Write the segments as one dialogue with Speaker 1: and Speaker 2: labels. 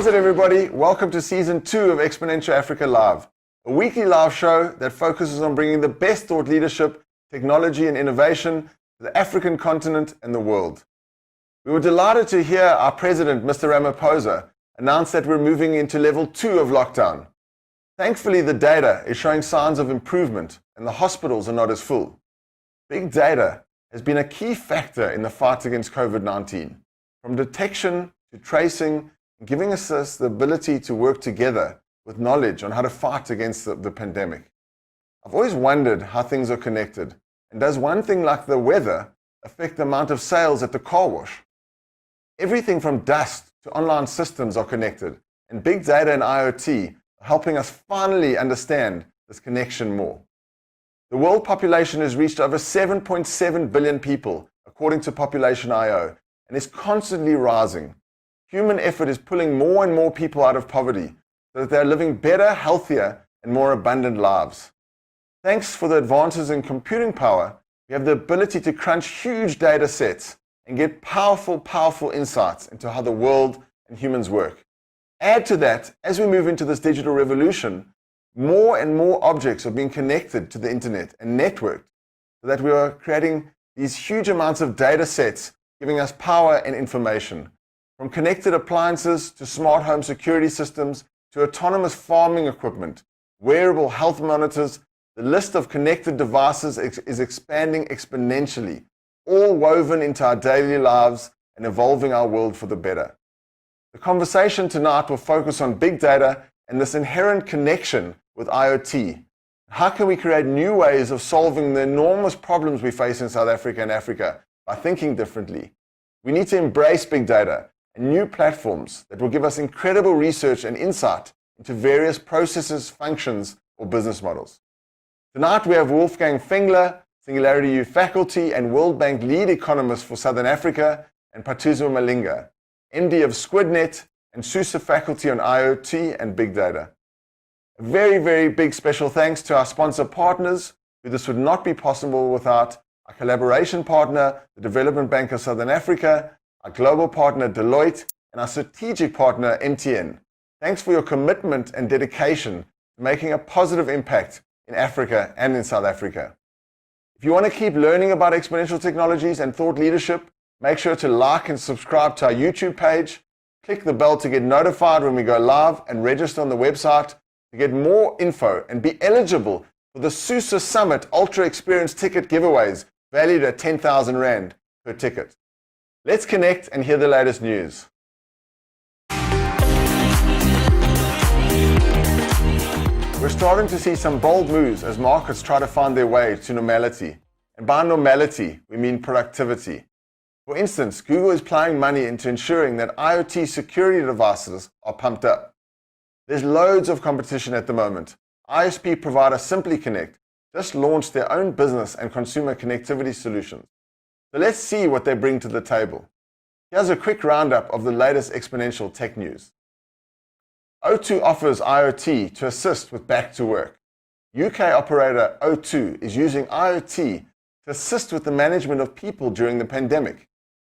Speaker 1: How's it, everybody? Welcome to Season 2 of Exponential Africa Live, a weekly live show that focuses on bringing the best thought leadership, technology and innovation to the African continent and the world. We were delighted to hear our president, Mr. Ramaphosa, announce that we're moving into level 2 of lockdown. Thankfully, the data is showing signs of improvement and the hospitals are not as full. Big data has been a key factor in the fight against COVID-19, from detection to tracing, and giving us the ability to work together with knowledge on how to fight against the pandemic. I've always wondered how things are connected, and does one thing like the weather affect the amount of sales at the car wash? Everything from dust to online systems are connected, and big data and IoT are helping us finally understand this connection more. The world population has reached over 7.7 billion people, according to Population.io, and is constantly rising. Human effort is pulling more and more people out of poverty so that they're living better, healthier, and more abundant lives. Thanks for the advances in computing power, we have the ability to crunch huge data sets and get powerful insights into how the world and humans work. Add to that, as we move into this digital revolution, more and more objects are being connected to the internet and networked so that we are creating these huge amounts of data sets giving us power and information. From connected appliances to smart home security systems to autonomous farming equipment, wearable health monitors, the list of connected devices is expanding exponentially, all woven into our daily lives and evolving our world for the better. The conversation tonight will focus on big data and this inherent connection with IoT. How can we create new ways of solving the enormous problems we face in South Africa and Africa by thinking differently? We need to embrace big data and new platforms that will give us incredible research and insight into various processes, functions, or business models. Tonight we have Wolfgang Fengler, SingularityU faculty and World Bank lead economist for Southern Africa, and Phathizwe Malinga, MD of SqwidNet and SUSE faculty on IoT and big data. A very big special thanks to our sponsor partners, who this would not be possible without our collaboration partner, the Development Bank of Southern Africa, our global partner Deloitte, and our strategic partner MTN. Thanks for your commitment and dedication to making a positive impact in Africa and in South Africa. If you want to keep learning about exponential technologies and thought leadership, make sure to like and subscribe to our YouTube page, click the bell to get notified when we go live, and register on the website to get more info and be eligible for the SUSE Summit Ultra Experience ticket giveaways valued at 10,000 Rand per ticket. Let's connect and hear the latest news. We're starting to see some bold moves as markets try to find their way to normality. And by normality, we mean productivity. For instance, Google is plowing money into ensuring that IoT security devices are pumped up. There's loads of competition at the moment. ISP provider Simply Connect just launched their own business and consumer connectivity solutions. So let's see what they bring to the table. Here's a quick roundup of the latest exponential tech news. O2 offers IoT to assist with back to work. UK operator O2 is using IoT to assist with the management of people during the pandemic.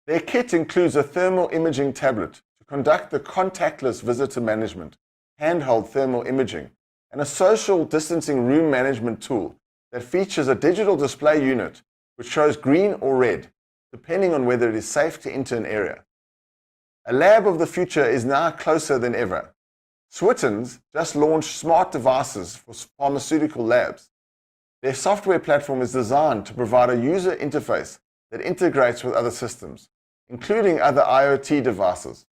Speaker 1: Their kit includes a thermal imaging tablet to conduct the contactless visitor management, handheld thermal imaging, and a social distancing room management tool that features a digital display unit which shows green or red, depending on whether it is safe to enter an area. A lab of the future is now closer than ever. Switens just launched smart devices for pharmaceutical labs. Their software platform is designed to provide a user interface that integrates with other systems, including other IoT devices.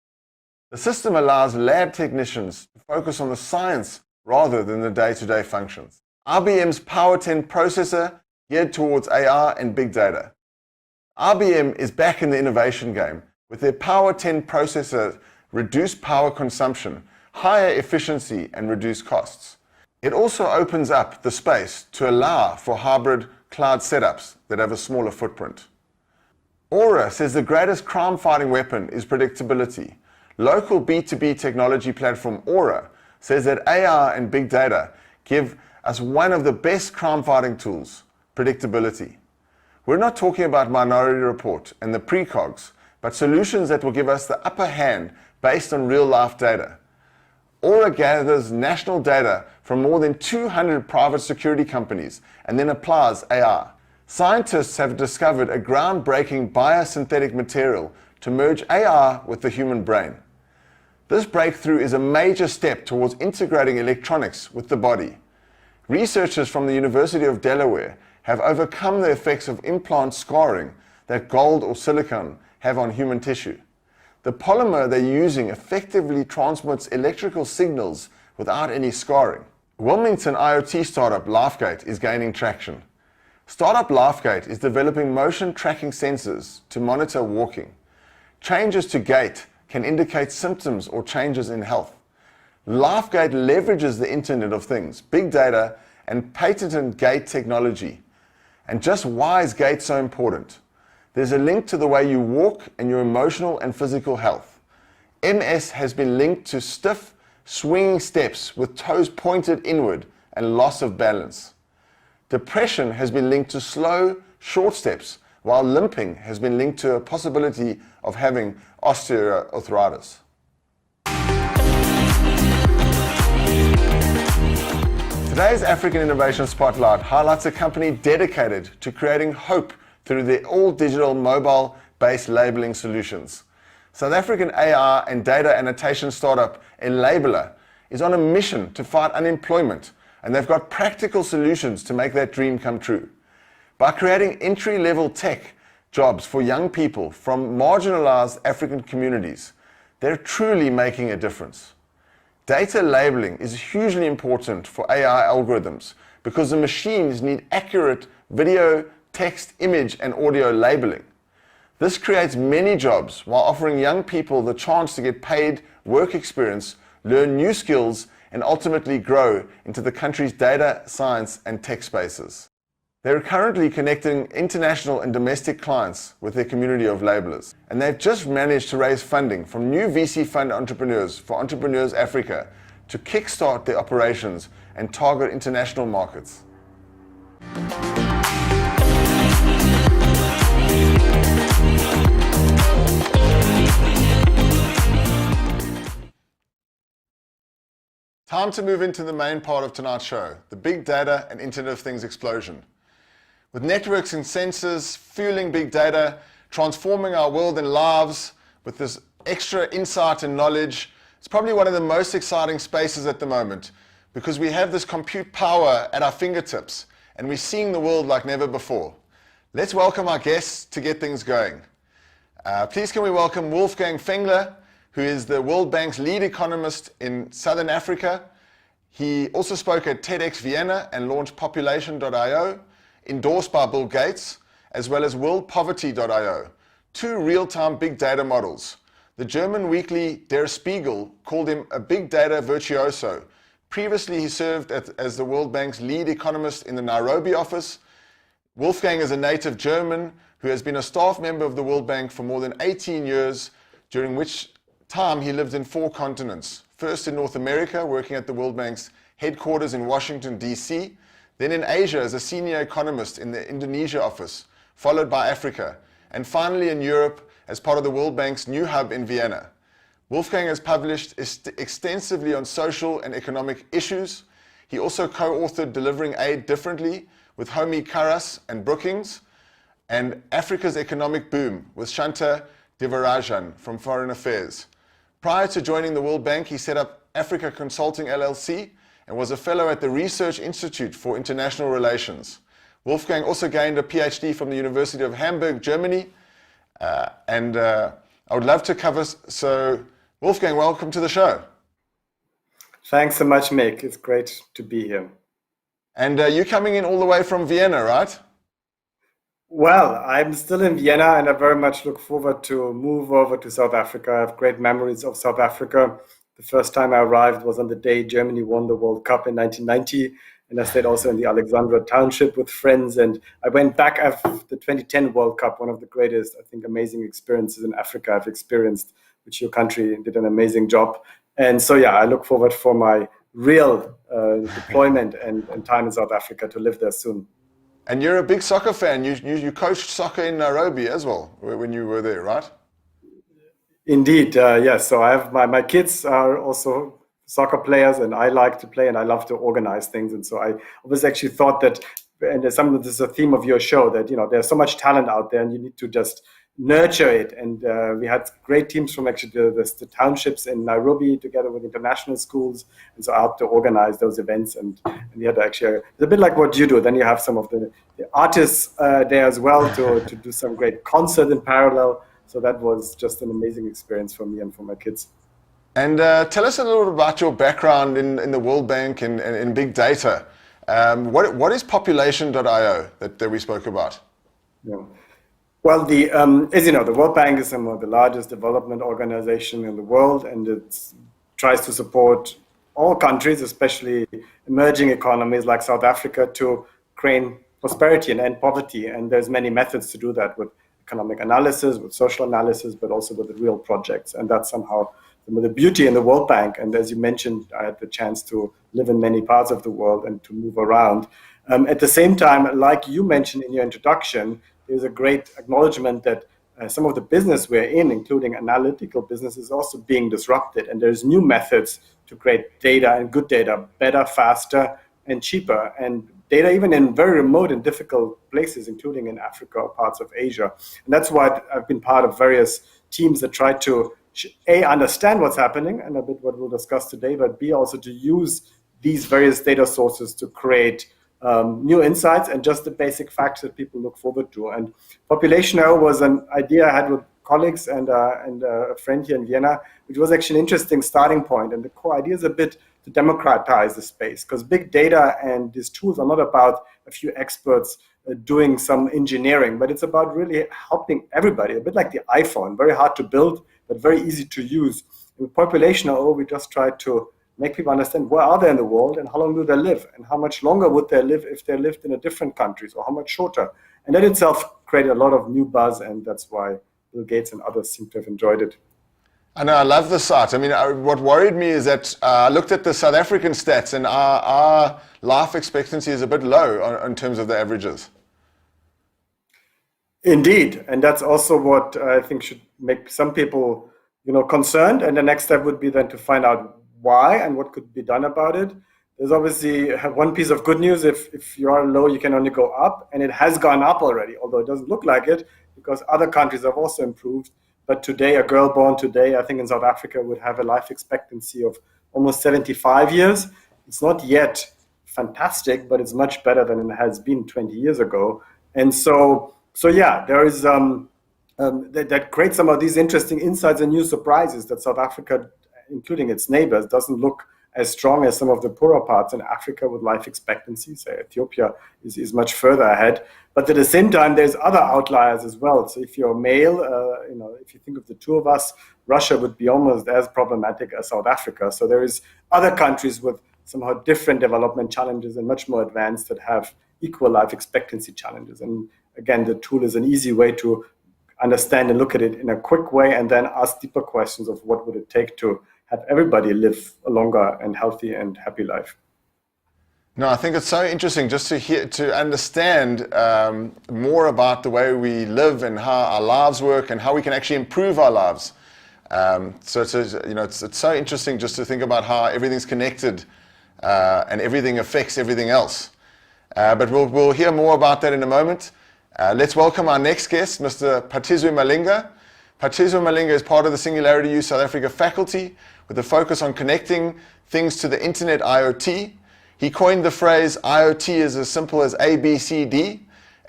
Speaker 1: The system allows lab technicians to focus on the science rather than the day-to-day functions. IBM's Power 10 processor geared towards AI and big data. IBM is back in the innovation game with their Power 10 processor, reduced power consumption, higher efficiency, and reduced costs. It also opens up the space to allow for hybrid cloud setups that have a smaller footprint. Aura says the greatest crime-fighting weapon is predictability. Local B2B technology platform Aura says that AI and big data give us one of the best crime-fighting tools, predictability. We're not talking about Minority Report and the precogs, but solutions that will give us the upper hand based on real-life data. Aura gathers national data from more than 200 private security companies and then applies AI. Scientists have discovered a groundbreaking biosynthetic material to merge AI with the human brain. This breakthrough is a major step towards integrating electronics with the body. Researchers from the University of Delaware have overcome the effects of implant scarring that gold or silicone have on human tissue. The polymer they're using effectively transmits electrical signals without any scarring. Wilmington IoT startup LifeGate is gaining traction. Startup LifeGate is developing motion tracking sensors to monitor walking. Changes to gait can indicate symptoms or changes in health. LifeGate leverages the Internet of Things, big data, and patented gait technology. And just why is gait so important? There's a link to the way you walk and your emotional and physical health. MS has been linked to stiff, swinging steps with toes pointed inward and loss of balance. Depression has been linked to slow, short steps, while limping has been linked to a possibility of having osteoarthritis. Today's African Innovation Spotlight highlights a company dedicated to creating hope through their all-digital mobile-based labeling solutions. South African AI and data annotation startup Enabler is on a mission to fight unemployment, and they've got practical solutions to make that dream come true. By creating entry-level tech jobs for young people from marginalized African communities, they're truly making a difference. Data labeling is hugely important for AI algorithms because the machines need accurate video, text, image, and audio labeling. This creates many jobs while offering young people the chance to get paid work experience, learn new skills, and ultimately grow into the country's data, science, and tech spaces. They're currently connecting international and domestic clients with their community of labelers, and they've just managed to raise funding from new VC fund entrepreneurs for Entrepreneurs Africa to kickstart their operations and target international markets. Time to move into the main part of tonight's show, the big data and Internet of Things explosion. With networks and sensors fueling big data, transforming our world and lives with this extra insight and knowledge, it's probably one of the most exciting spaces at the moment because we have this compute power at our fingertips and we're seeing the world like never before. Let's welcome our guests to get things going. Please can we welcome Wolfgang Fengler, who is the World Bank's lead economist in Southern Africa. He also spoke at TEDx Vienna and launched Population.io, endorsed by Bill Gates, as well as WorldPoverty.io, two real-time big data models. The German weekly Der Spiegel called him a big data virtuoso. Previously, he served as the World Bank's lead economist in the Nairobi office. Wolfgang is a native German who has been a staff member of the World Bank for more than 18 years, during which time he lived in 4 continents. First in North America, working at the World Bank's headquarters in Washington, D.C., then in Asia as a senior economist in the Indonesia office, followed by Africa, and finally in Europe as part of the World Bank's new hub in Vienna. Wolfgang has published extensively on social and economic issues. He also co-authored Delivering Aid Differently with Homi Karas and Brookings, and Africa's Economic Boom with Shanta Devarajan from Foreign Affairs. Prior to joining the World Bank, he set up Africa Consulting LLC and was a fellow at the Research Institute for International Relations. Wolfgang also gained a PhD from the University of Hamburg, Germany, and I would love to cover. So, Wolfgang, welcome to the show.
Speaker 2: Thanks so much, Mick. It's great to be here.
Speaker 1: And you're coming in all the way from Vienna, right?
Speaker 2: Well, I'm still in Vienna and I very much look forward to move over to South Africa. I have great memories of South Africa. The first time I arrived was on the day Germany won the World Cup in 1990. And I stayed also in the Alexandra township with friends. And I went back after the 2010 World Cup, one of the greatest, I think, amazing experiences in Africa I've experienced, which your country did an amazing job. And so, yeah, I look forward for my real deployment and time in South Africa to live there soon.
Speaker 1: And you're a big soccer fan. You coached soccer in Nairobi as well when you were there, right?
Speaker 2: Indeed, yes. So I have my kids are also soccer players, and I like to play, and I love to organize things. And so I always actually thought that, and this is a theme of your show, that there's so much talent out there, and you need to just nurture it. And we had great teams from actually the townships in Nairobi together with international schools, and so I helped to organize those events. And we had actually it's a bit like what you do. Then you have some of the artists there as well to do some great concert in parallel. So that was just an amazing experience for me and for my kids.
Speaker 1: And tell us a little bit about your background in the World Bank and in big data. What is population.io that we spoke about?
Speaker 2: Yeah. Well, as you know, the World Bank is some of the largest development organization in the world, and it tries to support all countries, especially emerging economies like South Africa, to create prosperity and end poverty. And there's many methods to do that, with economic analysis, with social analysis, but also with the real projects. And that's somehow the beauty in the World Bank. And as you mentioned, I had the chance to live in many parts of the world and to move around. At the same time, like you mentioned in your introduction, there's a great acknowledgement that some of the business we're in, including analytical business, is also being disrupted. And there's new methods to create data, and good data, better, faster, and cheaper. And data even in very remote and difficult places, including in Africa or parts of Asia. And that's why I've been part of various teams that try to, A, understand what's happening, and a bit what we'll discuss today, but B, also to use these various data sources to create new insights and just the basic facts that people look forward to. And population.io was an idea I had with colleagues and a friend here in Vienna, which was actually an interesting starting point. And the core idea is a bit to democratize the space, because big data and these tools are not about a few experts doing some engineering, but it's about really helping everybody, a bit like the iPhone, very hard to build, but very easy to use. With population.io, we just try to make people understand where are they in the world and how long do they live, and how much longer would they live if they lived in a different countries, or how much shorter. And that itself created a lot of new buzz, and that's why Bill Gates and others seem to have enjoyed it.
Speaker 1: I know, I love the site. I mean, what worried me is that I looked at the South African stats, and our life expectancy is a bit low in terms of the averages.
Speaker 2: Indeed, and that's also what I think should make some people, concerned. And the next step would be then to find out why and what could be done about it. There's obviously one piece of good news. If you are low, you can only go up, and it has gone up already, although it doesn't look like it, because other countries have also improved. But today, a girl born today, I think in South Africa, would have a life expectancy of almost 75 years. It's not yet fantastic, but it's much better than it has been 20 years ago. And so yeah, there is that creates some of these interesting insights and new surprises that South Africa, including its neighbors, doesn't look as strong as some of the poorer parts in Africa with life expectancy. Say Ethiopia is much further ahead. But at the same time, there's other outliers as well. So if you're male, if you think of the two of us, Russia would be almost as problematic as South Africa. So there is other countries with somehow different development challenges and much more advanced that have equal life expectancy challenges. And again, the tool is an easy way to understand and look at it in a quick way, and then ask deeper questions of what would it take to have everybody live a longer and healthy and happy life.
Speaker 1: No, I think it's so interesting just to understand more about the way we live and how our lives work and how we can actually improve our lives. So it's so interesting just to think about how everything's connected and everything affects everything else. But we'll hear more about that in a moment. Let's welcome our next guest, Mr. Phathizwe Malinga. Phathizwe Malinga is part of the SingularityU South Africa faculty with a focus on connecting things to the internet IoT. He coined the phrase IoT is as simple as ABCD,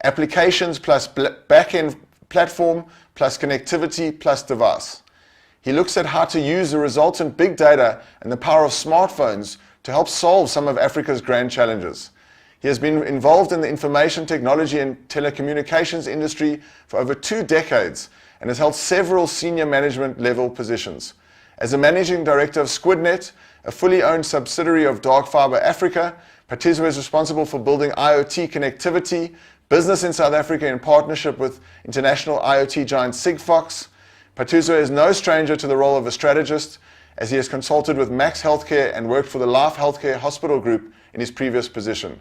Speaker 1: applications plus back-end platform plus connectivity plus device. He looks at how to use the resultant big data and the power of smartphones to help solve some of Africa's grand challenges. He has been involved in the information technology and telecommunications industry for over 2 decades and has held several senior management level positions. As a managing director of SqwidNet, a fully owned subsidiary of Dark Fiber Africa, Partisoo is responsible for building IoT connectivity, business in South Africa in partnership with international IoT giant Sigfox. Partisoo is no stranger to the role of a strategist, as he has consulted with Max Healthcare and worked for the Life Healthcare Hospital Group in his previous position.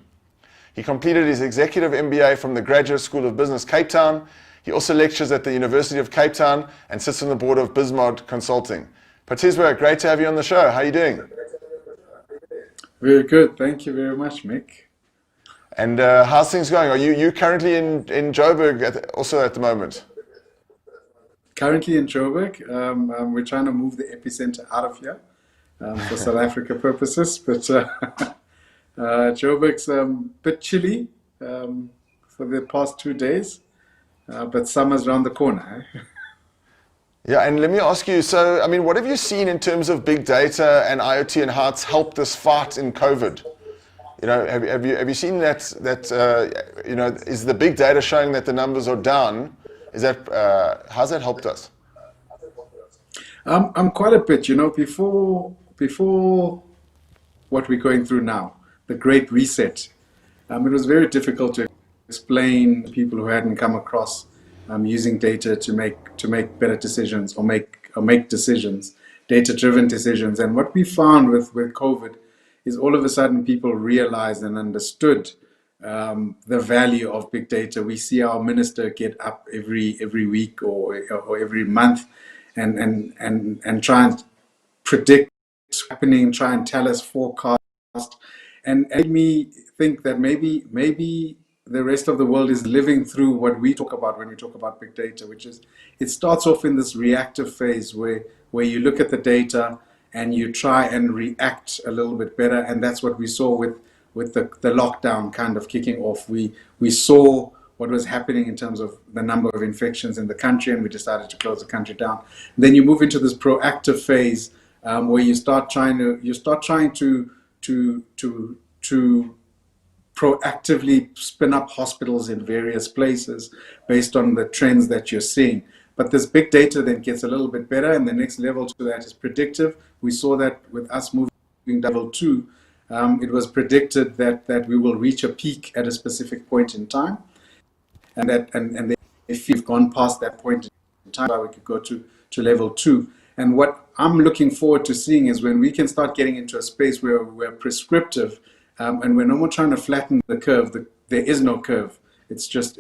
Speaker 1: He completed his executive MBA from the Graduate School of Business Cape Town. He also lectures at the University of Cape Town and sits on the board of Bismod Consulting. Phathizwe, great to have you on the show. How are you doing?
Speaker 3: Very good. Thank you very much, Mick.
Speaker 1: And how's things going? Are you currently in Joburg also at the moment?
Speaker 3: Currently in Joburg, we're trying to move the epicenter out of here for South Africa purposes, but Joburg's a bit chilly for the past 2 days, but summer's around the corner. Eh?
Speaker 1: Yeah, and let me ask you, so, I mean, what have you seen in terms of big data and IoT and how it's helped this fight in COVID? You know, have you seen is the big data showing that the numbers are down? How's that helped us?
Speaker 3: I'm quite a bit, before what we're going through now, the Great Reset. It was very difficult to explain to people who hadn't come across using data to make better decisions or make decisions, data-driven decisions. And what we found with COVID is all of a sudden people realized and understood the value of big data. We see our minister get up every week or every month and try and predict what's happening, try and tell us forecast, and made me think that maybe the rest of the world is living through what we talk about when we talk about big data, which is it starts off in this reactive phase where you look at the data and you try and react a little bit better, and that's what we saw with the lockdown kind of kicking off. We saw what was happening in terms of the number of infections in the country, and we decided to close the country down. Then you move into this proactive phase where you start trying to proactively spin up hospitals in various places based on the trends that you're seeing. But this big data then gets a little bit better, and the next level to that is predictive. We saw that with us moving to level 2. It was predicted that we will reach a peak at a specific point in time, and then if you've gone past that point in time, we could go to level 2. And what I'm looking forward to seeing is when we can start getting into a space where we're prescriptive, and we're no more trying to flatten the curve. There is no curve. It's just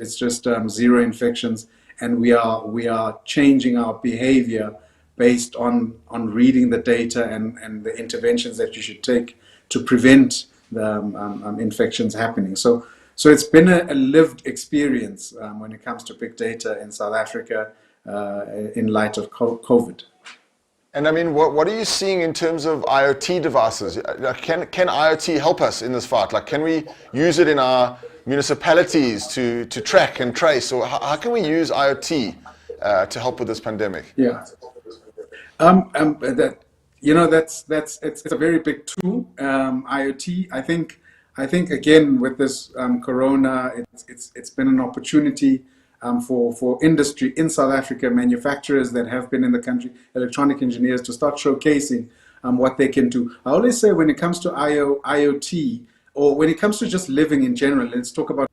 Speaker 3: zero infections, and we are changing our behavior based on reading the data and the interventions that you should take to prevent the infections happening. So it's been a lived experience when it comes to big data in South Africa in light of COVID.
Speaker 1: And I mean, what are you seeing in terms of IoT devices? Can IoT help us in this fight? Like, can we use it in our municipalities to track and trace, or how can we use IoT to help with this pandemic?
Speaker 3: Yeah, it's a very big tool. IoT. I think again with this Corona, it's been an opportunity. For industry in South Africa, manufacturers that have been in the country, electronic engineers, to start showcasing what they can do. I always say when it comes to IoT, or when it comes to just living in general, let's talk about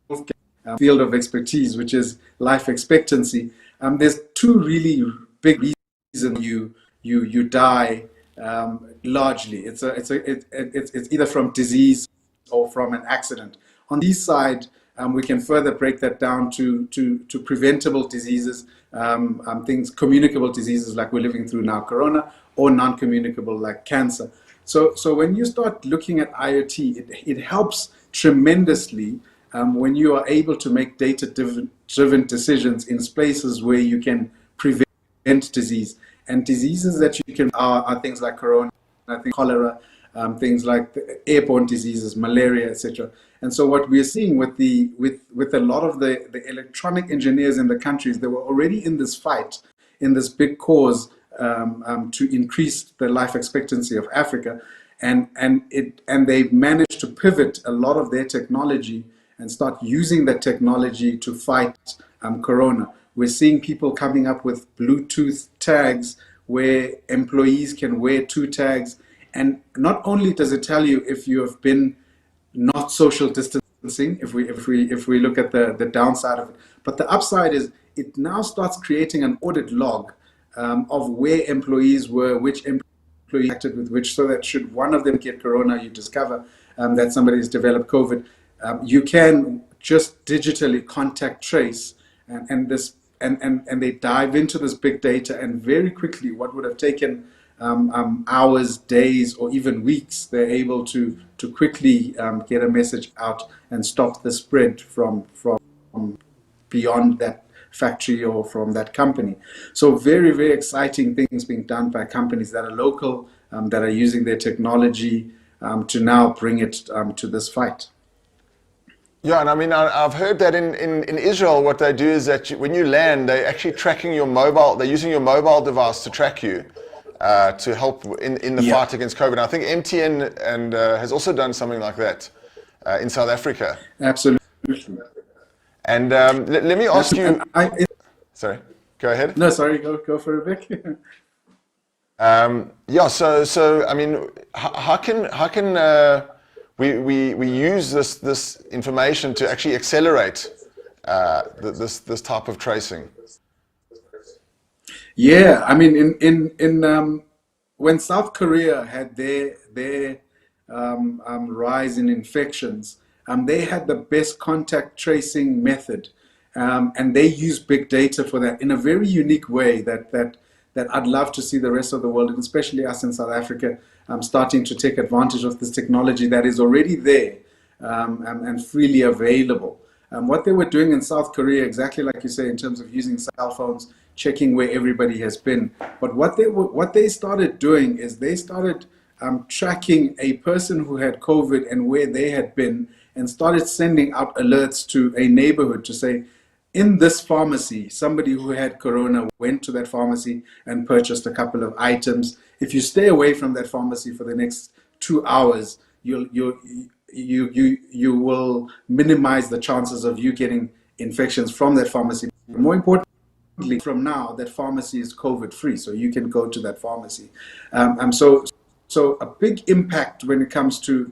Speaker 3: Wolfgang field of expertise, which is life expectancy. There's two really big reasons you die largely. It's either from disease or from an accident. On this side, we can further break that down to preventable diseases, things, communicable diseases like we're living through now, Corona, or non-communicable like cancer. So when you start looking at IoT, it helps tremendously when you are able to make data-driven decisions in spaces where you can prevent disease. And diseases that you can are things like Corona, I think cholera, things like airborne diseases, malaria, etc. And so what we're seeing with a lot of the electronic engineers in the countries, they were already in this fight, in this big cause to increase the life expectancy of Africa, and they've managed to pivot a lot of their technology and start using that technology to fight Corona. We're seeing people coming up with Bluetooth tags where employees can wear 2 tags. And not only does it tell you if you have been not social distancing, if we look at the downside of it, but the upside is it now starts creating an audit log of where employees were, which employee acted with which, so that should one of them get Corona, you discover that somebody has developed COVID, you can just digitally contact trace and they dive into this big data, and very quickly what would have taken hours, days, or even weeks, they're able to quickly get a message out and stop the spread from beyond that factory or from that company. So very, very exciting things being done by companies that are local, that are using their technology to now bring it to this fight.
Speaker 1: Yeah, and I mean, I've heard that in Israel, what they do is that when you land, they're actually tracking your mobile, they're using your mobile device to track you to help in the fight against COVID. And I think MTN has also done something like that in South Africa.
Speaker 3: Absolutely.
Speaker 1: And let me ask you... Sorry, go ahead.
Speaker 3: No, sorry, go for it, Vic.
Speaker 1: Yeah, so I mean, how can we use this information to actually accelerate this type of tracing?
Speaker 3: Yeah, I mean, in when South Korea had their rise in infections, they had the best contact tracing method, and they use big data for that in a very unique way that I'd love to see the rest of the world, and especially us in South Africa, starting to take advantage of this technology that is already there and freely available. What they were doing in South Korea, exactly like you say, in terms of using cell phones, checking where everybody has been. But what they started doing is they started tracking a person who had COVID and where they had been, and started sending out alerts to a neighborhood to say, in this pharmacy, somebody who had corona went to that pharmacy and purchased a couple of items. If you stay away from that pharmacy for the next 2 hours, you will minimize the chances of you getting infections from that pharmacy. More importantly, from now, that pharmacy is COVID-free, so you can go to that pharmacy. So a big impact when it comes to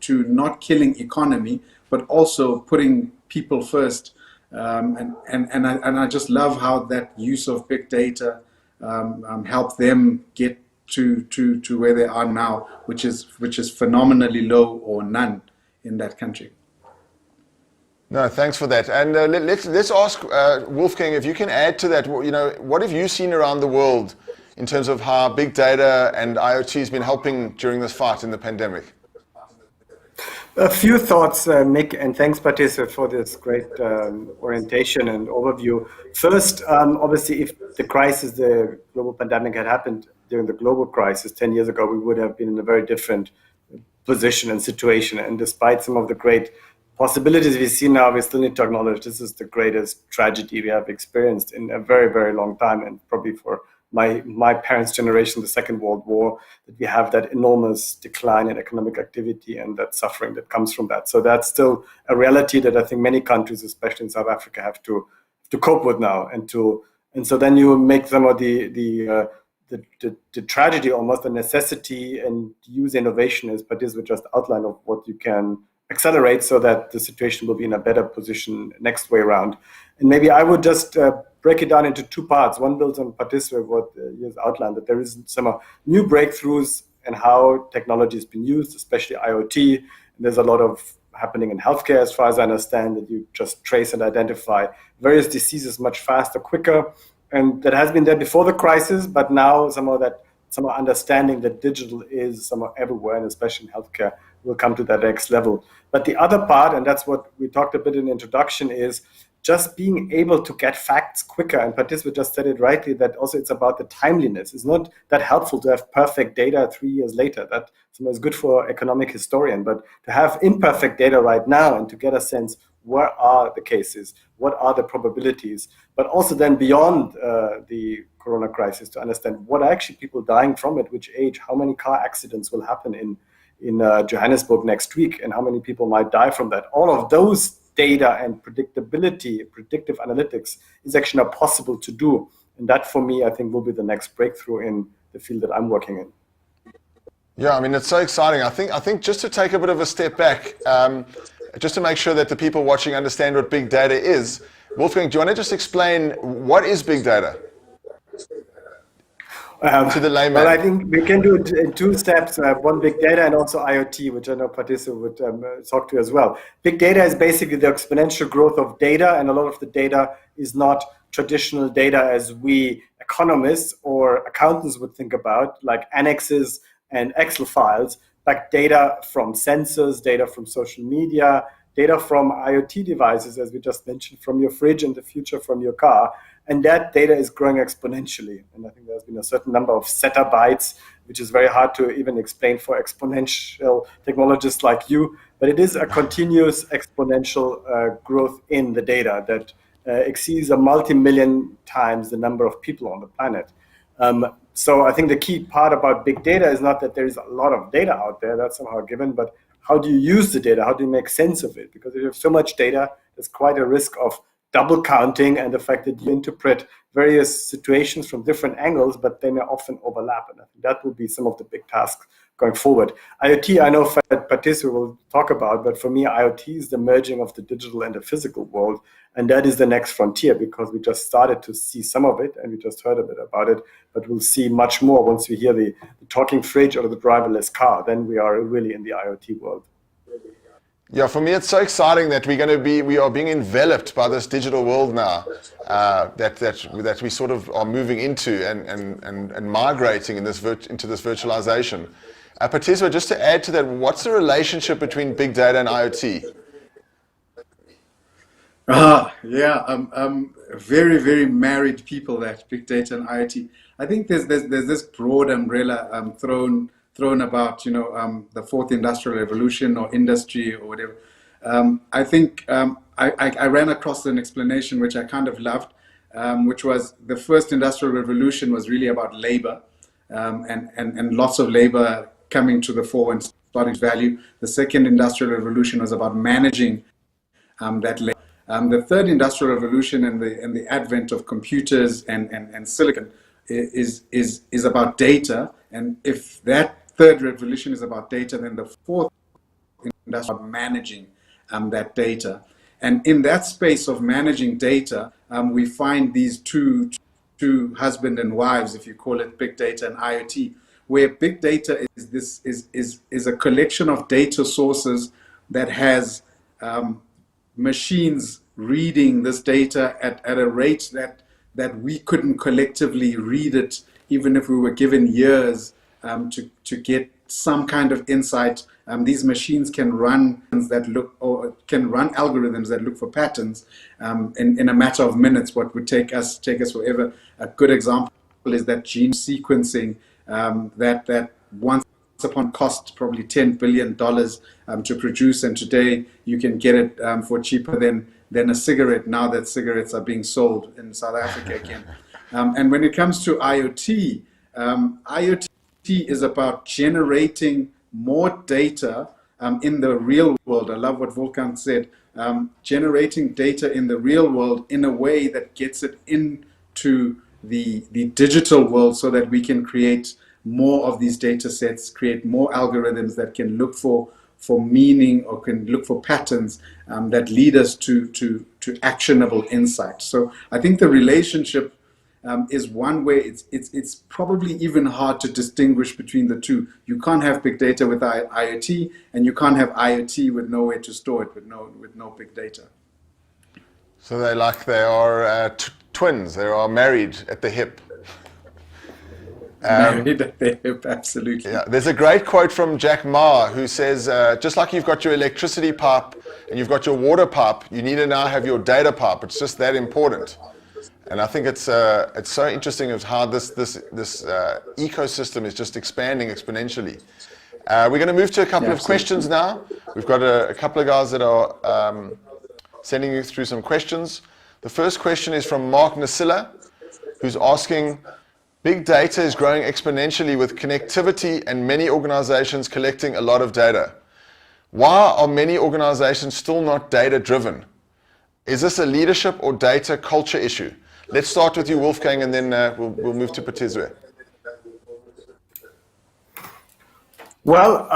Speaker 3: not killing economy, but also putting people first. And I just love how that use of big data helped them get to where they are now, which is phenomenally low or none in that country.
Speaker 1: No, thanks for that. And let's ask Wolfgang if you can add to that. You know, what have you seen around the world in terms of how big data and IoT has been helping during this fight in the pandemic?
Speaker 2: A few thoughts, Mick, and thanks, Partisoo, for this great orientation and overview. First, obviously, if the crisis, the global pandemic had happened during the global crisis 10 years ago, we would have been in a very different position and situation. And despite some of the great possibilities we see now, we still need to acknowledge this is the greatest tragedy we have experienced in a very, very long time, and probably for my parents' generation, the Second World War, that we have that enormous decline in economic activity and that suffering that comes from that. So that's still a reality that I think many countries, especially in South Africa, have to cope with now. And so then you make some of the tragedy almost a necessity, and use innovation as Partisoo just outlined of what you can accelerate so that the situation will be in a better position next way around. And maybe I would just break it down into two parts. One builds on Partisoo, what you has outlined, that there is some new breakthroughs in how technology has been used, especially IoT. And there's a lot of happening in healthcare, as far as I understand, that you just trace and identify various diseases much faster, quicker. And that has been there before the crisis, but now some understanding that digital is somehow everywhere, and especially in healthcare, will come to that next level. But the other part, and that's what we talked a bit in the introduction, is just being able to get facts quicker. And Partisoo just said it rightly, that also it's about the timeliness. It's not that helpful to have perfect data 3 years later. That is good for economic historian, but to have imperfect data right now and to get a sense, where are the cases, what are the probabilities, but also then beyond the corona crisis, to understand what are actually people dying from it, which age, how many car accidents will happen in Johannesburg next week, and how many people might die from that. All of those data and predictability, predictive analytics is actually not possible to do. And that, for me, I think will be the next breakthrough in the field that I'm working in.
Speaker 1: Yeah, I mean, it's so exciting. I think just to take a bit of a step back, just to make sure that the people watching understand what big data is, Wolfgang, do you want to just explain what is big data? To the layman.
Speaker 2: Well, I think we can do it in two steps. One, big data, and also IoT, which I know Partisoo would talk to as well. Big data is basically the exponential growth of data, and a lot of the data is not traditional data as we economists or accountants would think about, like annexes and Excel files, like data from sensors, data from social media, data from IoT devices, as we just mentioned, from your fridge, and the future from your car. And that data is growing exponentially. And I think there's been a certain number of zettabytes, which is very hard to even explain for exponential technologists like you. But it is a continuous exponential growth in the data that exceeds a multi-million times the number of people on the planet. So I think the key part about big data is not that there is a lot of data out there, that's somehow given, but how do you use the data? How do you make sense of it? Because if you have so much data, there's quite a risk of double counting and the fact that you interpret various situations from different angles, but they may often overlap. And I think that will be some of the big tasks going forward. IoT, I know Partisoo will talk about, but for me, IoT is the merging of the digital and the physical world. And that is the next frontier, because we just started to see some of it and we just heard a bit about it, but we'll see much more once we hear the talking fridge or the driverless car. Then we are really in the IoT world.
Speaker 1: Yeah, for me, it's so exciting that we are being enveloped by this digital world now, that we sort of are moving into and migrating into this virtualization. Partisoo, just to add to that, what's the relationship between big data and IoT?
Speaker 3: Very, very married people, that big data and IoT. I think there's this broad umbrella thrown about, the fourth industrial revolution or industry or whatever. I think I ran across an explanation which I kind of loved, which was the first industrial revolution was really about labor, and lots of labor coming to the fore and starting to value. The second industrial revolution was about managing that labor. The third industrial revolution and the advent of computers and silicon is about data. And if that third revolution is about data, then the fourth is about managing that data. And in that space of managing data, we find these two husband and wives, if you call it big data and IoT, where big data is a collection of data sources that has machines reading this data at a rate that we couldn't collectively read it, even if we were given years to get some kind of insight. These machines can run algorithms that look for patterns in a matter of minutes, what would take us forever. A good example is that gene sequencing that once upon cost probably $10 billion to produce, and today you can get it for cheaper than a cigarette, now that cigarettes are being sold in South Africa again. And when it comes to IoT, IoT is about generating more data in the real world. I love what Wolfgang said, generating data in the real world in a way that gets it into the digital world, so that we can create more of these data sets, create more algorithms that can look for meaning or can look for patterns that lead us to actionable insights. So I think the relationship is one way it's probably even hard to distinguish between the two. You can't have big data with IoT, and you can't have IoT with nowhere to store it, with no big data.
Speaker 1: So they are twins. They are married at the hip.
Speaker 3: Married at the hip, absolutely.
Speaker 1: Yeah, there's a great quote from Jack Ma, who says, just like you've got your electricity pipe and you've got your water pipe, you need to now have your data pipe. It's just that important. And I think it's so interesting of how this ecosystem is just expanding exponentially. We're going to move to a couple of questions now. We've got a couple of guys that are sending you through some questions. The first question is from Mark Nasilla, who's asking, big data is growing exponentially with connectivity and many organizations collecting a lot of data. Why are many organizations still not data-driven? Is this a leadership or data culture issue? Let's start with you, Wolfgang, and then we'll move to Phathizwe.
Speaker 2: Well,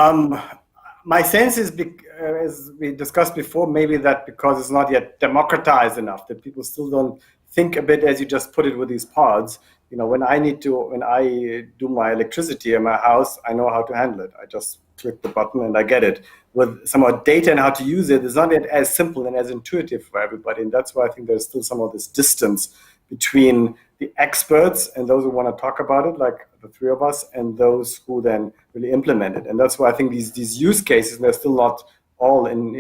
Speaker 2: my sense is, as we discussed before, maybe that because it's not yet democratized enough, that people still don't think a bit, as you just put it, with these pods. When I do my electricity in my house, I know how to handle it. I just click the button and I get it. With some of data and how to use it, it's not yet as simple and as intuitive for everybody. And that's why I think there's still some of this distance between the experts and those who want to talk about it, like the three of us, and those who then really implement it. And that's why I think these use cases, they're still not all in,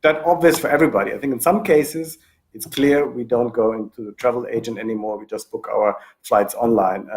Speaker 2: that obvious for everybody. I think in some cases, it's clear we don't go into the travel agent anymore. We just book our flights online,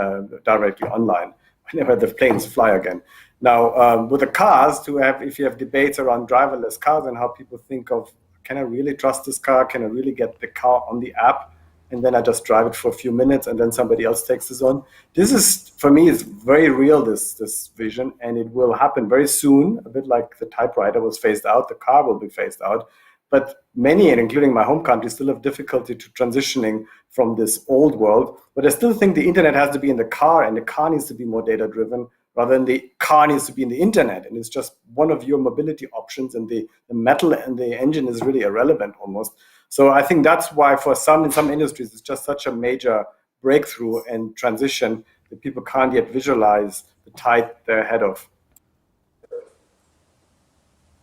Speaker 2: directly online, whenever the planes fly again. Now, with the cars, if you have debates around driverless cars and how people think of, can I really trust this car? Can I really get the car on the app? And then I just drive it for a few minutes and then somebody else takes this on. This is, for me, is very real, this vision, and it will happen very soon, a bit like the typewriter was phased out, the car will be phased out. But many, and including my home country, still have difficulty to transitioning from this old world. But I still think the internet has to be in the car, and the car needs to be more data-driven, rather than the car needs to be in the internet. And it's just one of your mobility options, and the metal and the engine is really irrelevant almost. So I think that's why in some industries, it's just such a major breakthrough and transition that people can't yet visualize the tide they're ahead of.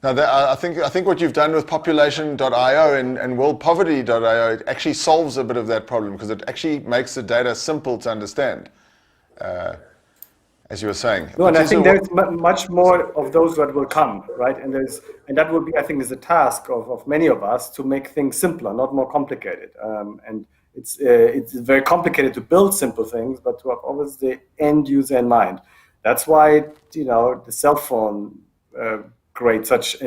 Speaker 1: Now, I think what you've done with population.io and worldpoverty.io, it actually solves a bit of that problem, because it actually makes the data simple to understand, as you were saying.
Speaker 2: No, and I think there's much more of those that will come, right? And that will be, I think, is the task of many of us, to make things simpler, not more complicated. And it's very complicated to build simple things, but to have always the end user in mind. That's why the cell phone create such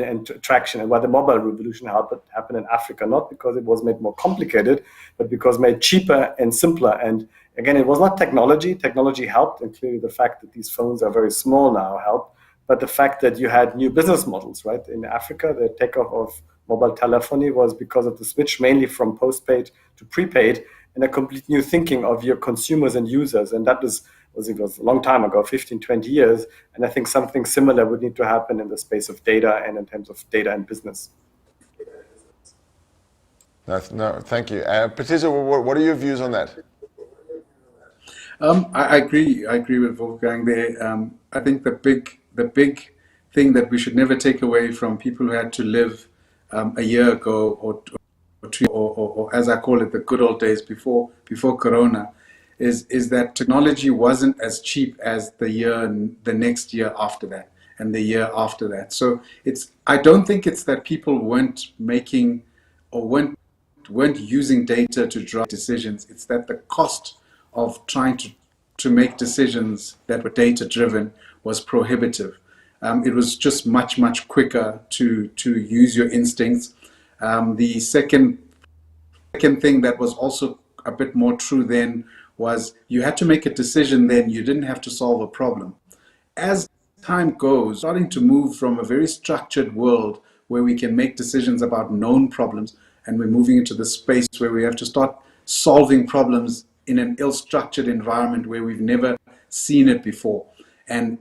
Speaker 2: traction, and why the mobile revolution happened in Africa, not because it was made more complicated, but because made cheaper and simpler. And again, it was not technology. Technology helped, and clearly the fact that these phones are very small now helped, but the fact that you had new business models, right? In Africa, the takeoff of mobile telephony was because of the switch mainly from postpaid to prepaid, and a complete new thinking of your consumers and users. And that was a long time ago, 15, 20 years. And I think something similar would need to happen in the space of data and in terms of data and business.
Speaker 1: No, thank you. Partisoo, what are your views on that?
Speaker 3: I agree with Wolfgang there. I think the big thing that we should never take away from people who had to live a year ago or two, or as I call it, the good old days before Corona, is that technology wasn't as cheap as the next year after that, and the year after that. So I don't think it's that people weren't making or weren't using data to drive decisions. It's that the cost of trying to make decisions that were data driven was prohibitive. It was just much quicker to use your instincts. The second thing that was also a bit more true then was you had to make a decision then, you didn't have to solve a problem. As time goes, starting to move from a very structured world where we can make decisions about known problems, and we're moving into the space where we have to start solving problems in an ill-structured environment where we've never seen it before. And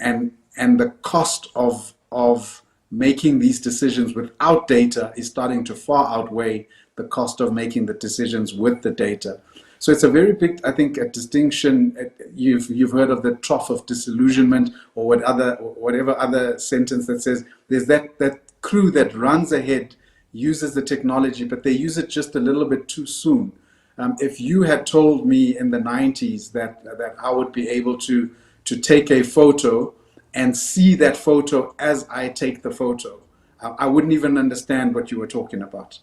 Speaker 3: the cost of making these decisions without data is starting to far outweigh the cost of making the decisions with the data. So it's a very big, I think, a distinction. You've heard of the trough of disillusionment, or whatever other sentence that says there's that crew that runs ahead, uses the technology, but they use it just a little bit too soon. If you had told me in the 90s that I would be able to take a photo and see that photo as I take the photo, I wouldn't even understand what you were talking about.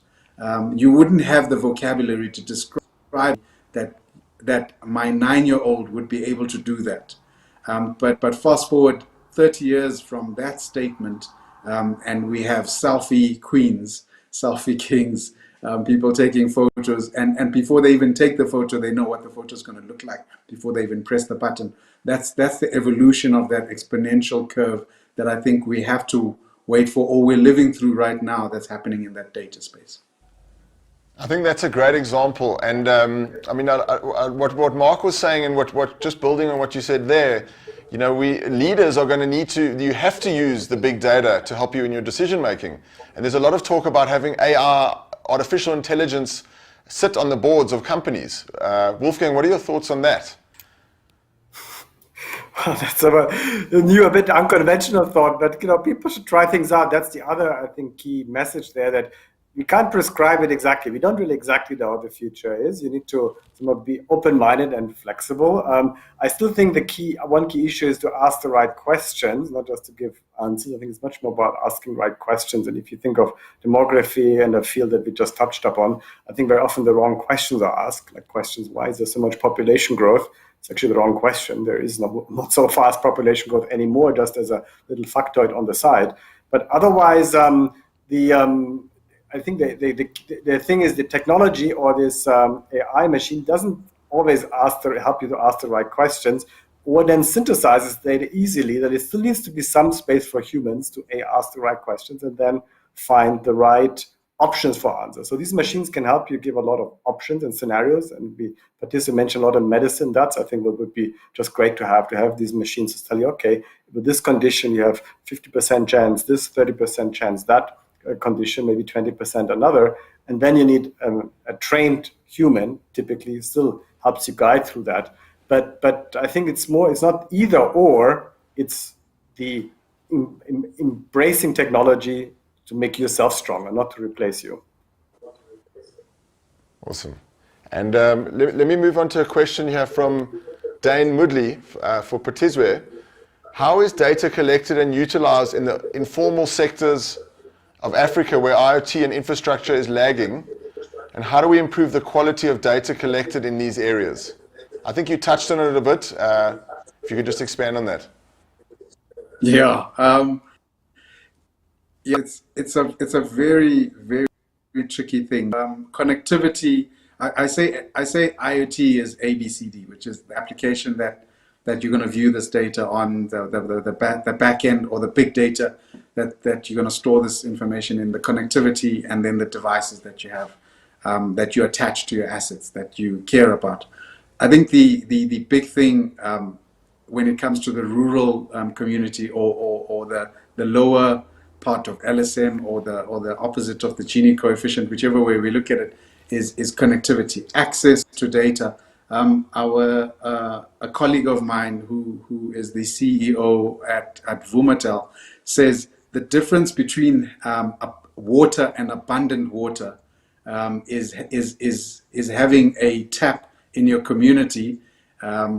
Speaker 3: You wouldn't have the vocabulary to describe that my 9-year-old would be able to do that. But fast forward 30 years from that statement, and we have selfie queens, selfie kings, people taking photos, and before they even take the photo, they know what the photo is going to look like before they even press the button. That's the evolution of that exponential curve that I think we have to wait for, or we're living through right now, that's happening in that data space.
Speaker 1: I think that's a great example. And I mean, what Mark was saying, and what just building on what you said there, leaders are going to need you have to use the big data to help you in your decision making. And there's a lot of talk about having AI, artificial intelligence, sit on the boards of companies. Wolfgang, what are your thoughts on that?
Speaker 2: Well, that's a new, a bit unconventional thought, but people should try things out. That's the other, I think, key message there, that we can't prescribe it exactly. We don't really exactly know what the future is. You need to be open-minded and flexible. I still think one key issue is to ask the right questions, not just to give answers. I think it's much more about asking right questions. And if you think of demography and a field that we just touched upon, I think very often the wrong questions are asked, like questions, why is there so much population growth? It's actually the wrong question. There is not so fast population growth anymore, just as a little factoid on the side. But otherwise, I think the thing is the technology or this AI machine doesn't always help you to ask the right questions, or then synthesizes data easily, that it still needs to be some space for humans to ask the right questions and then find the right options for answers. So these machines can help you give a lot of options and scenarios, and Phathizwe mentioned a lot of medicine. That's, I think, what would be just great to have these machines to tell you, okay, with this condition you have 50% chance, this 30% chance, that condition, maybe 20% another, and then you need a trained human, typically still helps you guide through that. But I think it's not either or, it's the embracing technology to make yourself stronger, not to replace you.
Speaker 1: Awesome. And let me move on to a question here from Dane Moodley for Phathizwe. How is data collected and utilized in the informal sectors of Africa where IoT and infrastructure is lagging? And how do we improve the quality of data collected in these areas? I think you touched on it a bit. If you could just expand on that.
Speaker 3: Yeah. It's a very, very tricky thing. Connectivity. I say IoT is ABCD, which is the application that you're going to view this data on, the back end or the big data that you're going to store this information in, the connectivity, and then the devices that you have, that you attach to your assets that you care about. I think the big thing when it comes to the rural community or the lower part of LSM or the opposite of the Gini coefficient, whichever way we look at it, is connectivity, access to data. A colleague of mine who is the CEO at Vumatel says the difference between water and abundant water is having a tap in your community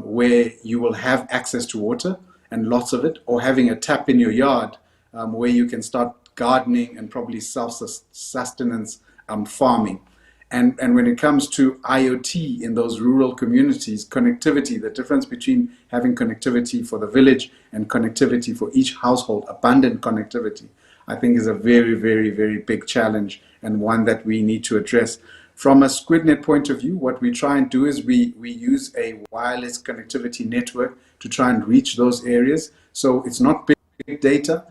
Speaker 3: where you will have access to water and lots of it, or having a tap in your yard where you can start gardening and probably self-sustenance farming. And when it comes to IoT in those rural communities, connectivity, the difference between having connectivity for the village and connectivity for each household, abundant connectivity, I think is a very, very, very big challenge, and one that we need to address. From a SqwidNet point of view, what we try and do is we use a wireless connectivity network to try and reach those areas. So it's not big data.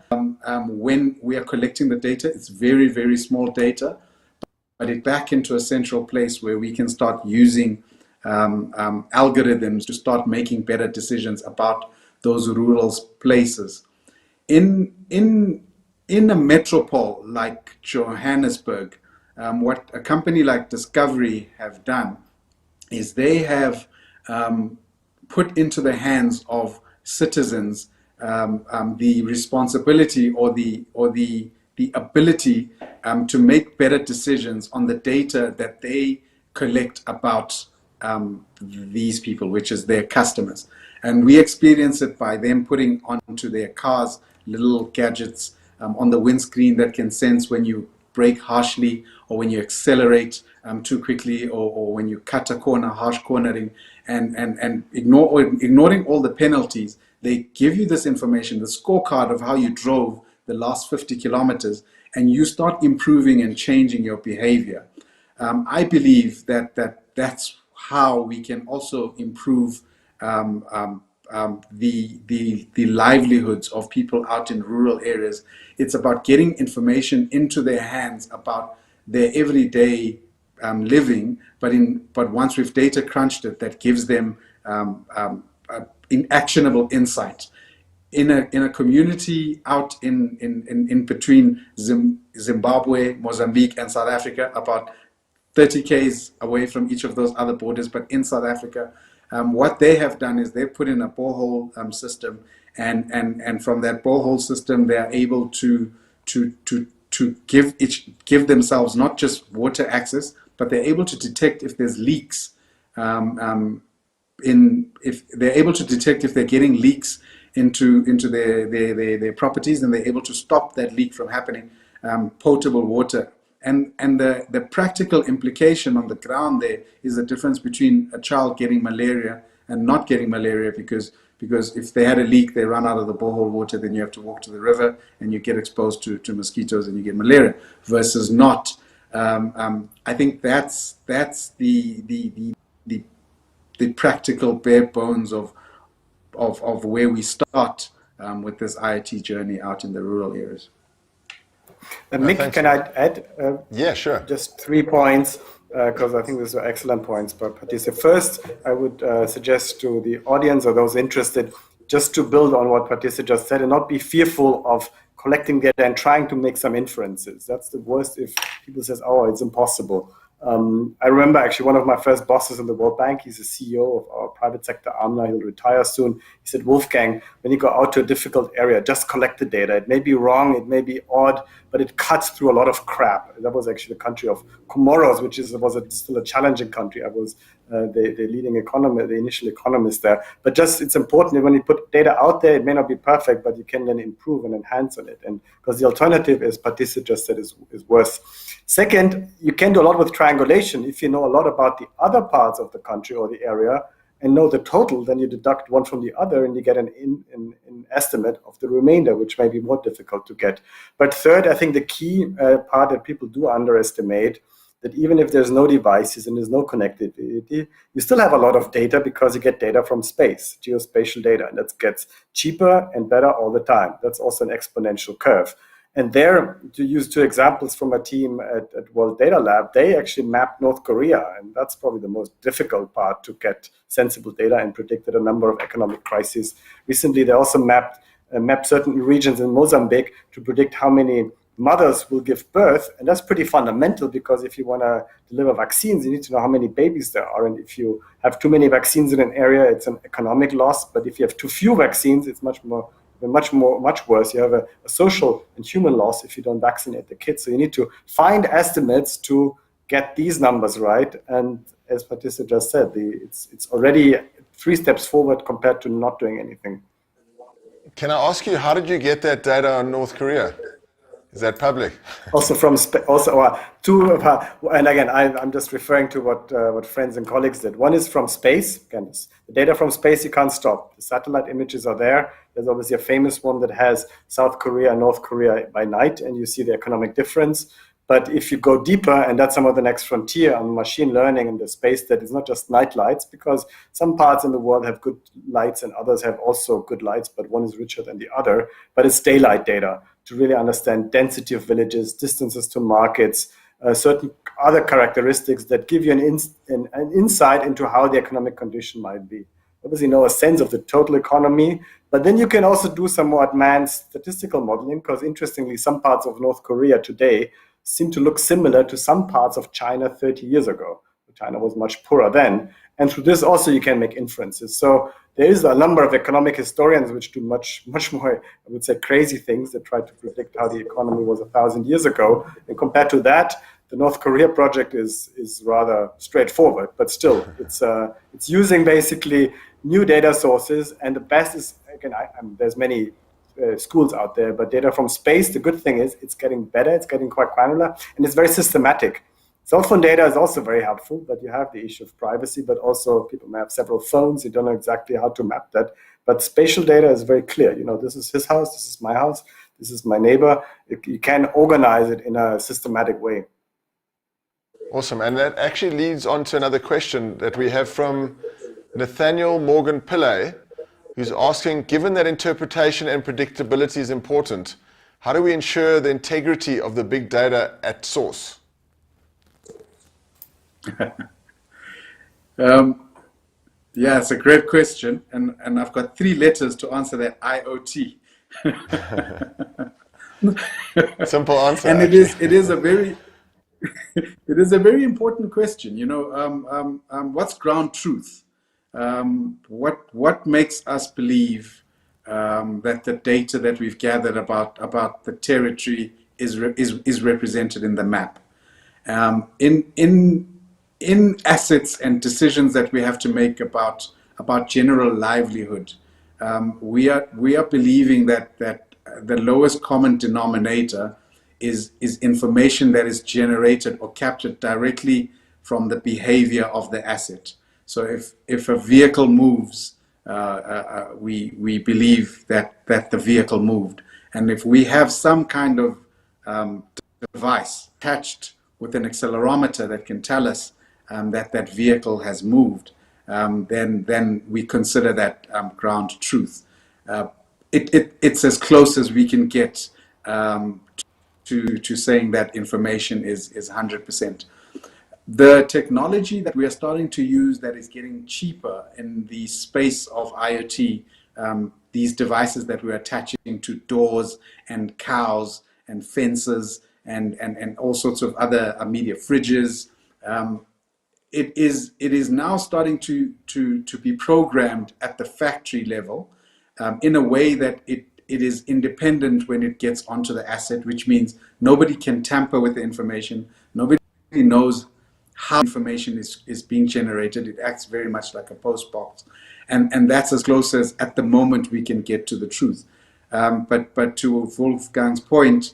Speaker 3: When we are collecting the data, it's very, very small data, but it back into a central place where we can start using algorithms to start making better decisions about those rural places. In a metropole like Johannesburg, what a company like Discovery have done is they have put into the hands of citizens the responsibility or the ability to make better decisions on the data that they collect about these people, which is their customers. And we experience it by them putting onto their cars little gadgets on the windscreen that can sense when you brake harshly, or when you accelerate too quickly, or when you cut a corner, harsh cornering, and ignoring all the penalties. They give you this information, the scorecard of how you drove the last 50 kilometers, and you start improving and changing your behavior. I believe that's how we can also improve the livelihoods of people out in rural areas. It's about getting information into their hands about their everyday living, but once we've data crunched it, that gives them actionable insight. In a community out in between Zimbabwe, Mozambique, and South Africa, about 30 k's away from each of those other borders, but in South Africa, what they have done is they've put in a borehole system, and from that borehole system, they are able to give themselves not just water access, but they're able to detect if there's leaks. If they're able to detect if they're getting leaks into their properties, then they're able to stop that leak from happening. Potable water. And the practical implication on the ground there is the difference between a child getting malaria and not getting malaria, because if they had a leak, they run out of the borehole water, then you have to walk to the river and you get exposed to mosquitoes and you get malaria, versus not. I think that's the practical bare bones of where we start with this IoT journey out in the rural areas.
Speaker 2: Mick, can I add?
Speaker 1: Yeah, sure.
Speaker 2: Just 3 points, because I think these are excellent points by Partisoo. First, I would suggest to the audience or those interested just to build on what Partisoo just said and not be fearful of collecting data and trying to make some inferences. That's the worst if people says, oh, it's impossible. I remember actually one of my first bosses in the World Bank, he's the CEO of our private sector arm now, he'll retire soon. He said, Wolfgang, when you go out to a difficult area, just collect the data. It may be wrong, it may be odd, but it cuts through a lot of crap. That was actually the country of Comoros, which still a challenging country. I was the leading economist, the initial economist there. But just it's important that when you put data out there, it may not be perfect, but you can then improve and enhance on it. And because the alternative, as Partisoo just said, is worse. Second, you can do a lot with triangulation. If you know a lot about the other parts of the country or the area and know the total, then you deduct one from the other and you get an estimate of the remainder, which may be more difficult to get. But third, I think the key part that people do underestimate, that even if there's no devices and there's no connectivity, you still have a lot of data because you get data from space, geospatial data, and that gets cheaper and better all the time. That's also an exponential curve. And there, to use 2 examples from a team at World Data Lab, they actually mapped North Korea, and that's probably the most difficult part to get sensible data and predicted a number of economic crises. Recently, they also mapped certain regions in Mozambique to predict how many mothers will give birth, and that's pretty fundamental because if you want to deliver vaccines, you need to know how many babies there are, and if you have too many vaccines in an area, it's an economic loss, but if you have too few vaccines, it's much worse. You have a social and human loss if you don't vaccinate the kids. So you need to find estimates to get these numbers right. And as Partisoo just said, it's already 3 steps forward compared to not doing anything.
Speaker 1: Can I ask you, how did you get that data on North Korea? Is that public?
Speaker 2: Also and again, I'm just referring to what friends and colleagues did. One is from space. Again, the data from space you can't stop. The satellite images are there. There's obviously a famous one that has South Korea and North Korea by night, and you see the economic difference. But if you go deeper, and that's some of the next frontier on machine learning in the space, that is not just night lights, because some parts in the world have good lights and others have also good lights, but one is richer than the other. But it's daylight data to really understand density of villages, distances to markets, certain other characteristics that give you an insight into how the economic condition might be. Obviously, know a sense of the total economy, but then you can also do some more advanced statistical modeling, because interestingly, some parts of North Korea today seem to look similar to some parts of China 30 years ago. China was much poorer then. And through this also you can make inferences. So there is a number of economic historians which do much more, I would say, crazy things that try to predict how the economy was 1,000 years ago. And compared to that, the North Korea project is rather straightforward, but still it's using basically new data sources. And the best is, again, there's many schools out there, but data from space, the good thing is it's getting better, it's getting quite granular, and it's very systematic. Cell phone data is also very helpful, but you have the issue of privacy, but also people may have several phones, you don't know exactly how to map that. But spatial data is very clear. You know, this is his house, this is my house, this is my neighbor. You can organize it in a systematic way.
Speaker 1: Awesome, and that actually leads on to another question that we have from Nathaniel Morgan Pillay, who's asking, given that interpretation and predictability is important, how do we ensure the integrity of the big data at source?
Speaker 3: Yeah, it's a great question, and I've got 3 letters to answer that: IoT.
Speaker 1: Simple answer.
Speaker 3: And it is a very it is a very important question. You know, what's ground truth? What makes us believe that the data that we've gathered about the territory is represented in the map. In assets and decisions that we have to make about general livelihood, we are believing that the lowest common denominator is information that is generated or captured directly from the behavior of the asset. So if a vehicle moves, we believe that the vehicle moved. And if we have some kind of device attached with an accelerometer that can tell us that vehicle has moved, then we consider that ground truth. It's as close as we can get to saying that information is 100%. The technology that we are starting to use that is getting cheaper in the space of IoT, these devices that we're attaching to doors and cows and fences and all sorts of other media fridges, it is now starting to be programmed at the factory level in a way that it is independent when it gets onto the asset, which means nobody can tamper with the information. Nobody knows how information is being generated. It acts very much like a post box. And that's as close as at the moment we can get to the truth. But to Wolfgang's point,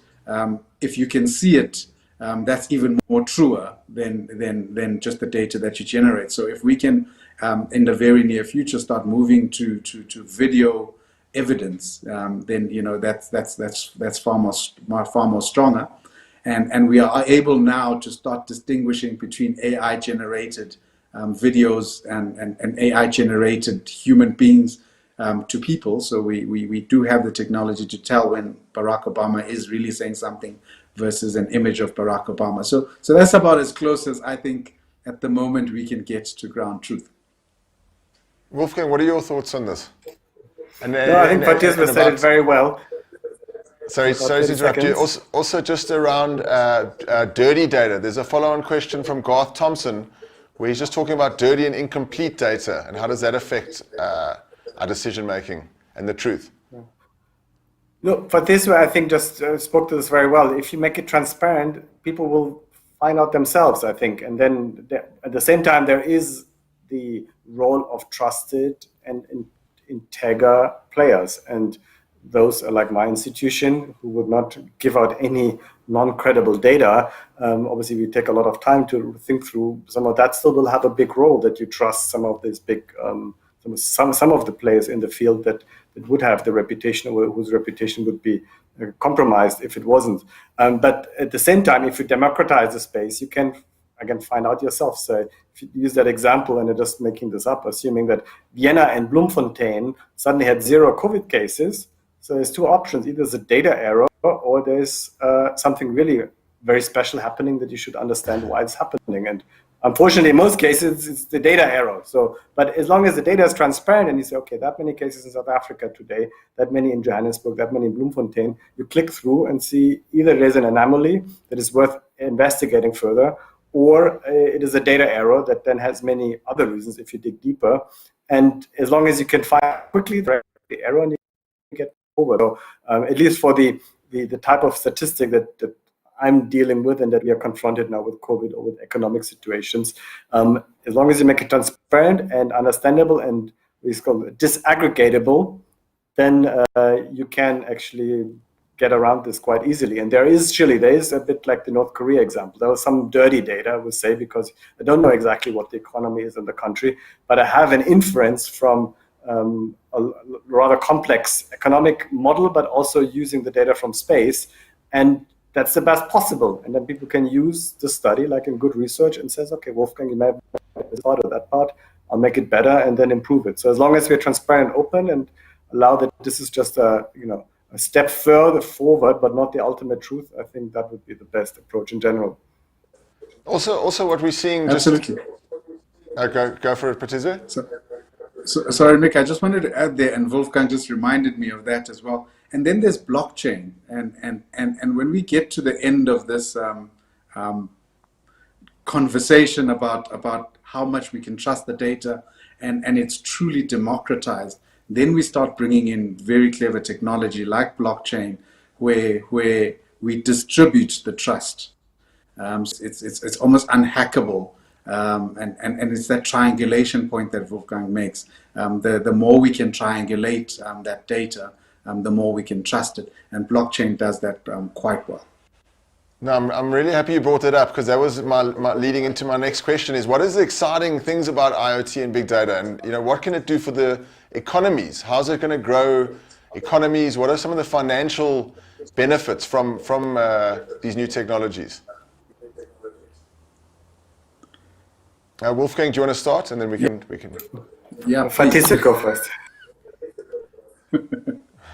Speaker 3: if you can see it, that's even more truer than just the data that you generate. So if we can, in the very near future, start moving to video evidence, then that's far more stronger. And we are able now to start distinguishing between AI-generated videos and AI-generated human beings to people. So we do have the technology to tell when Barack Obama is really saying something versus an image of Barack Obama. So that's about as close as I think at the moment we can get to ground truth.
Speaker 1: Wolfgang, what are your thoughts on this?
Speaker 2: I think Phathizwe said it very well.
Speaker 1: Sorry to interrupt you. Also just around dirty data, there's a follow-on question from Garth Thompson where he's just talking about dirty and incomplete data and how does that affect our decision-making and the truth.
Speaker 2: No, Phathizwe, I think, just spoke to this very well. If you make it transparent, people will find out themselves, I think. And then at the same time, there is the role of trusted and integer players. And those are like my institution who would not give out any non-credible data. Obviously, we take a lot of time to think through some of that. Still will have a big role that you trust some of these big, some of the players in the field that would have the reputation or whose reputation would be compromised if it wasn't. But at the same time, if you democratize the space, you can, again, find out yourself. So if you use that example, and I'm just making this up, assuming that Vienna and Bloemfontein suddenly had 0 COVID cases, so there's 2 options. Either there's a data error or there's something really very special happening that you should understand why it's happening. And unfortunately, in most cases, it's the data error. So, but as long as the data is transparent and you say, okay, that many cases in South Africa today, that many in Johannesburg, that many in Bloemfontein, you click through and see either there's an anomaly that is worth investigating further, or it is a data error that then has many other reasons if you dig deeper. And as long as you can find quickly the error and you get over. So at least for the type of statistic that I'm dealing with and that we are confronted now with COVID or with economic situations, as long as you make it transparent and understandable and it's called disaggregatable, then you can actually get around this quite easily. And there is a bit like the North Korea example. There was some dirty data, I would say, because I don't know exactly what the economy is in the country, but I have an inference from a rather complex economic model, but also using the data from space. And that's the best possible. And then people can use the study like in good research and says, okay, Wolfgang, you may have this part or that part, I'll make it better and then improve it. So as long as we're transparent, open, and allow that this is just a step further forward, but not the ultimate truth, I think that would be the best approach in general.
Speaker 1: Also what we're seeing...
Speaker 3: Absolutely.
Speaker 1: Go for it, Partisoo.
Speaker 3: So, sorry, Nick, I just wanted to add there, and Wolfgang just reminded me of that as well. And then there's blockchain. And when we get to the end of this conversation about how much we can trust the data and it's truly democratized, then we start bringing in very clever technology like blockchain, where we distribute the trust. It's almost unhackable, and it's that triangulation point that Wolfgang makes. The more we can triangulate that data, the more we can trust it, and blockchain does that quite well.
Speaker 1: No, I'm really happy you brought that up, because that was my leading into my next question is, what is the exciting things about IoT and big data, and what can it do for the economies? How's it going to grow economies? What are some of the financial benefits from these new technologies? Wolfgang, do you want to start, and then we can.
Speaker 3: Yeah,
Speaker 2: Phathizwe, go first.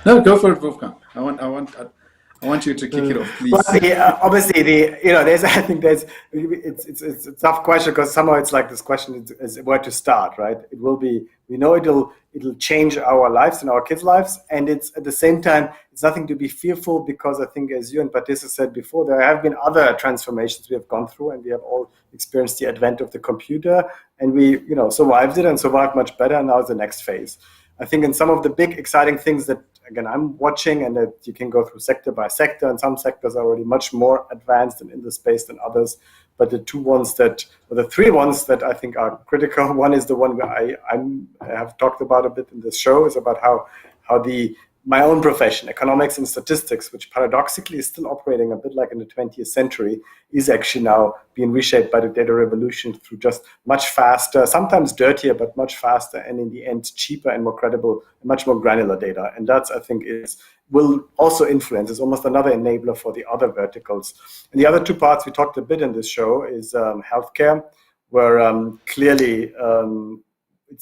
Speaker 3: No, go for it, Wolfgang. I want you to kick it off, please.
Speaker 2: Well, obviously, it's a tough question, because somehow it's like this question is where to start, right? It will be, we know it'll change our lives and our kids' lives, and it's at the same time, it's nothing to be fearful, because I think, as you and Partisoo said before, there have been other transformations we have gone through, and we have all experienced the advent of the computer, and we survived it and survived much better, and now is the next phase. I think in some of the big exciting things that, again, I'm watching, and that you can go through sector by sector, and some sectors are already much more advanced and in the space than others. But the three ones that I think are critical, one is the one where I have talked about a bit in this show, is about how my own profession, economics and statistics, which paradoxically is still operating a bit like in the 20th century, is actually now being reshaped by the data revolution through just much faster, sometimes dirtier, but much faster, and in the end, cheaper and more credible, and much more granular data. And that's, I think, will also influence, is almost another enabler for the other verticals. And the other two parts we talked a bit in this show is healthcare, where clearly,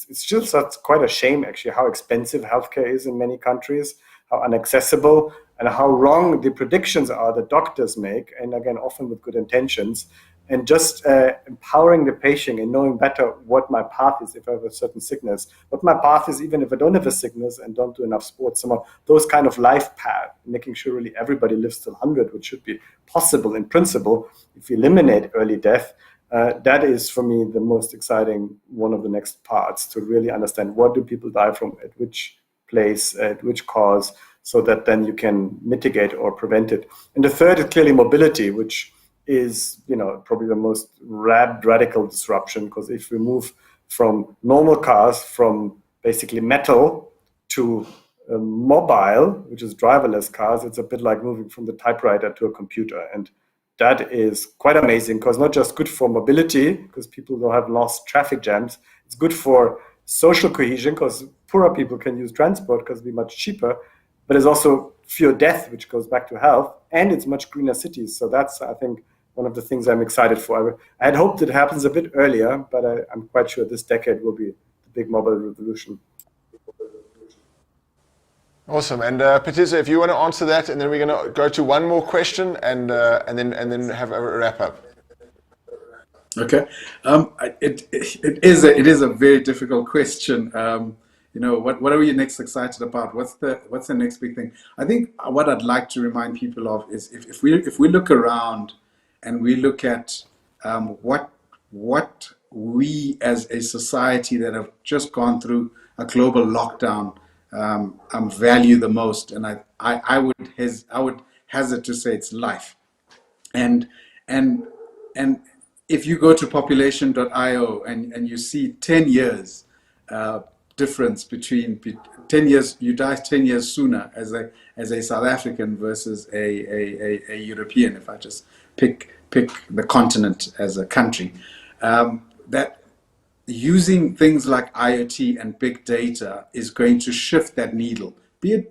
Speaker 2: it's just quite a shame, actually, how expensive healthcare is in many countries, how inaccessible, and how wrong the predictions are that doctors make, and again, often with good intentions. And just empowering the patient and knowing better what my path is if I have a certain sickness, what my path is even if I don't have a sickness and don't do enough sports, some of those kind of life path, making sure really everybody lives till 100, which should be possible in principle if you eliminate early death. That is, for me, the most exciting one of the next parts, to really understand what do people die from, at which place, at which cause, so that then you can mitigate or prevent it. And the third is clearly mobility, which is probably the most radical disruption, because if we move from normal cars, from basically metal to mobile, which is driverless cars, it's a bit like moving from the typewriter to a computer. And that is quite amazing, because not just good for mobility, because people don't have lost traffic jams. It's good for social cohesion, because poorer people can use transport because it'll be much cheaper. But it's also fewer death, which goes back to health, and it's much greener cities. So that's, I think, one of the things I'm excited for. I had hoped it happens a bit earlier, but I'm quite sure this decade will be the big mobile revolution.
Speaker 1: Awesome. And Partisoo, if you want to answer that, and then we're going to go to one more question, and then have a wrap up.
Speaker 3: Okay. It is a very difficult question. What are we next excited about? What's the next big thing? I think what I'd like to remind people of is if we look around and we look at what we as a society that have just gone through a global lockdown value the most, and I would hazard to say it's life. And if you go to population.io and you see 10 years difference between 10 years, you die 10 years sooner as a South African versus a European, if I just pick the continent as a country, that using things like IoT and big data is going to shift that needle, be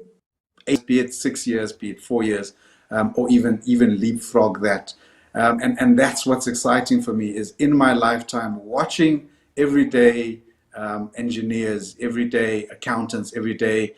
Speaker 3: it 6 years, be it 4 years, or even leapfrog that. And that's what's exciting for me, is in my lifetime watching everyday engineers, everyday accountants, everyday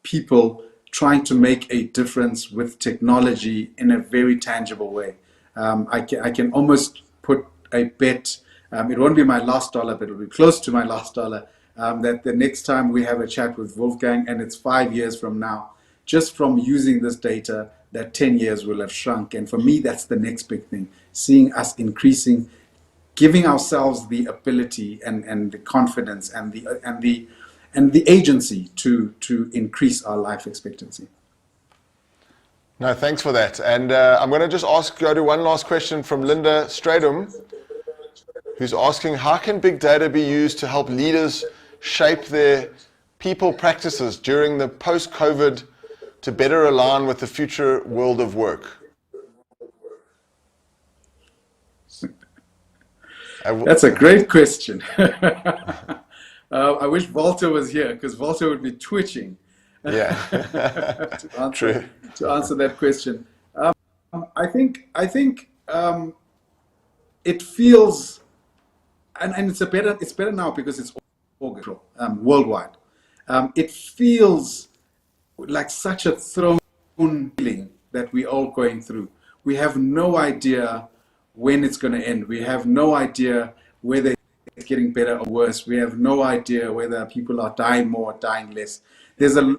Speaker 3: people trying to make a difference with technology in a very tangible way. I can almost put a bet, it won't be my last dollar, but it'll be close to my last dollar, that the next time we have a chat with Wolfgang, and it's 5 years from now, just from using this data, that 10 years will have shrunk. And for me, that's the next big thing, seeing us increasing, giving ourselves the ability and the confidence and the agency to increase our life expectancy.
Speaker 1: No, thanks for that. And I'm going to just go to one last question from Linda Stradum, who's asking, how can big data be used to help leaders shape their people practices during the post-COVID to better align with the future world of work?
Speaker 3: That's a great question. I wish Walter was here, because Walter would be twitching.
Speaker 1: Yeah,
Speaker 3: to answer that question. I think it feels, and it's better now because it's worldwide. It feels like such a thrown feeling that we're all going through. We have no idea when it's going to end. We have no idea whether it's getting better or worse. We have no idea whether people are dying more or dying less. There's an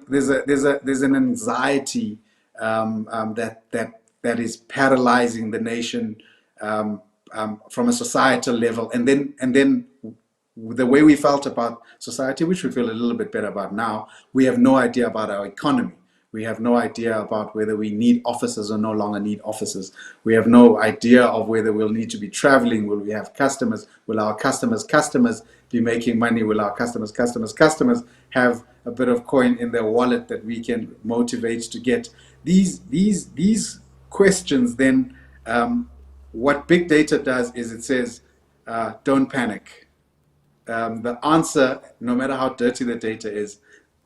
Speaker 3: anxiety that is paralyzing the nation from a societal level, and then the way we felt about society, which we feel a little bit better about now, we have no idea about our economy. We have no idea about whether we need offices or no longer need offices. We have no idea of whether we'll need to be traveling. Will we have customers? Will our customers be making money? Will our customers have a bit of coin in their wallet that we can motivate to get? These questions then, what big data does is it says, don't panic. The answer, no matter how dirty the data is,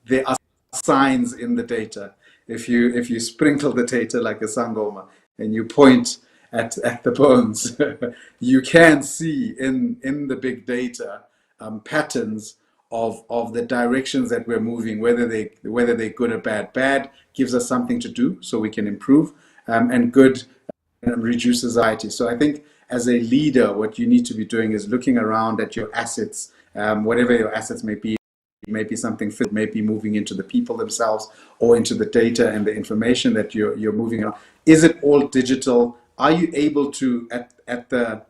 Speaker 3: there are signs in the data. If you sprinkle the data like a sangoma and you point at the bones, you can see in the big data patterns of the directions that we're moving, whether they're good or bad. Bad gives us something to do so we can improve, and good reduces anxiety. So I think as a leader, what you need to be doing is looking around at your assets, whatever your assets may be. Maybe something may be moving into the people themselves or into the data and the information that you're moving on. Is it all digital? Are you able to, at the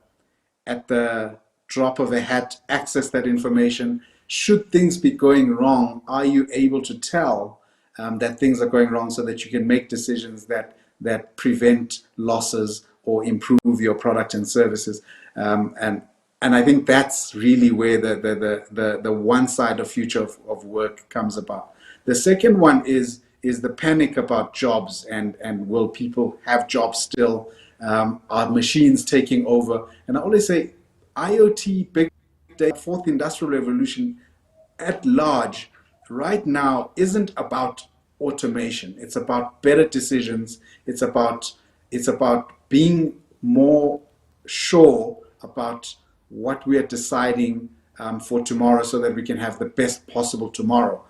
Speaker 3: drop of a hat, access that information? Should things be going wrong, are you able to tell that things are going wrong so that you can make decisions that prevent losses or improve your product and services? And I think that's really where the one side of future of work comes about. The second one is the panic about jobs and will people have jobs still? Are machines taking over? And I always say IoT, big data, fourth industrial revolution at large right now isn't about automation. It's about better decisions. It's about being more sure about what we are deciding for tomorrow so that we can have the best possible tomorrow.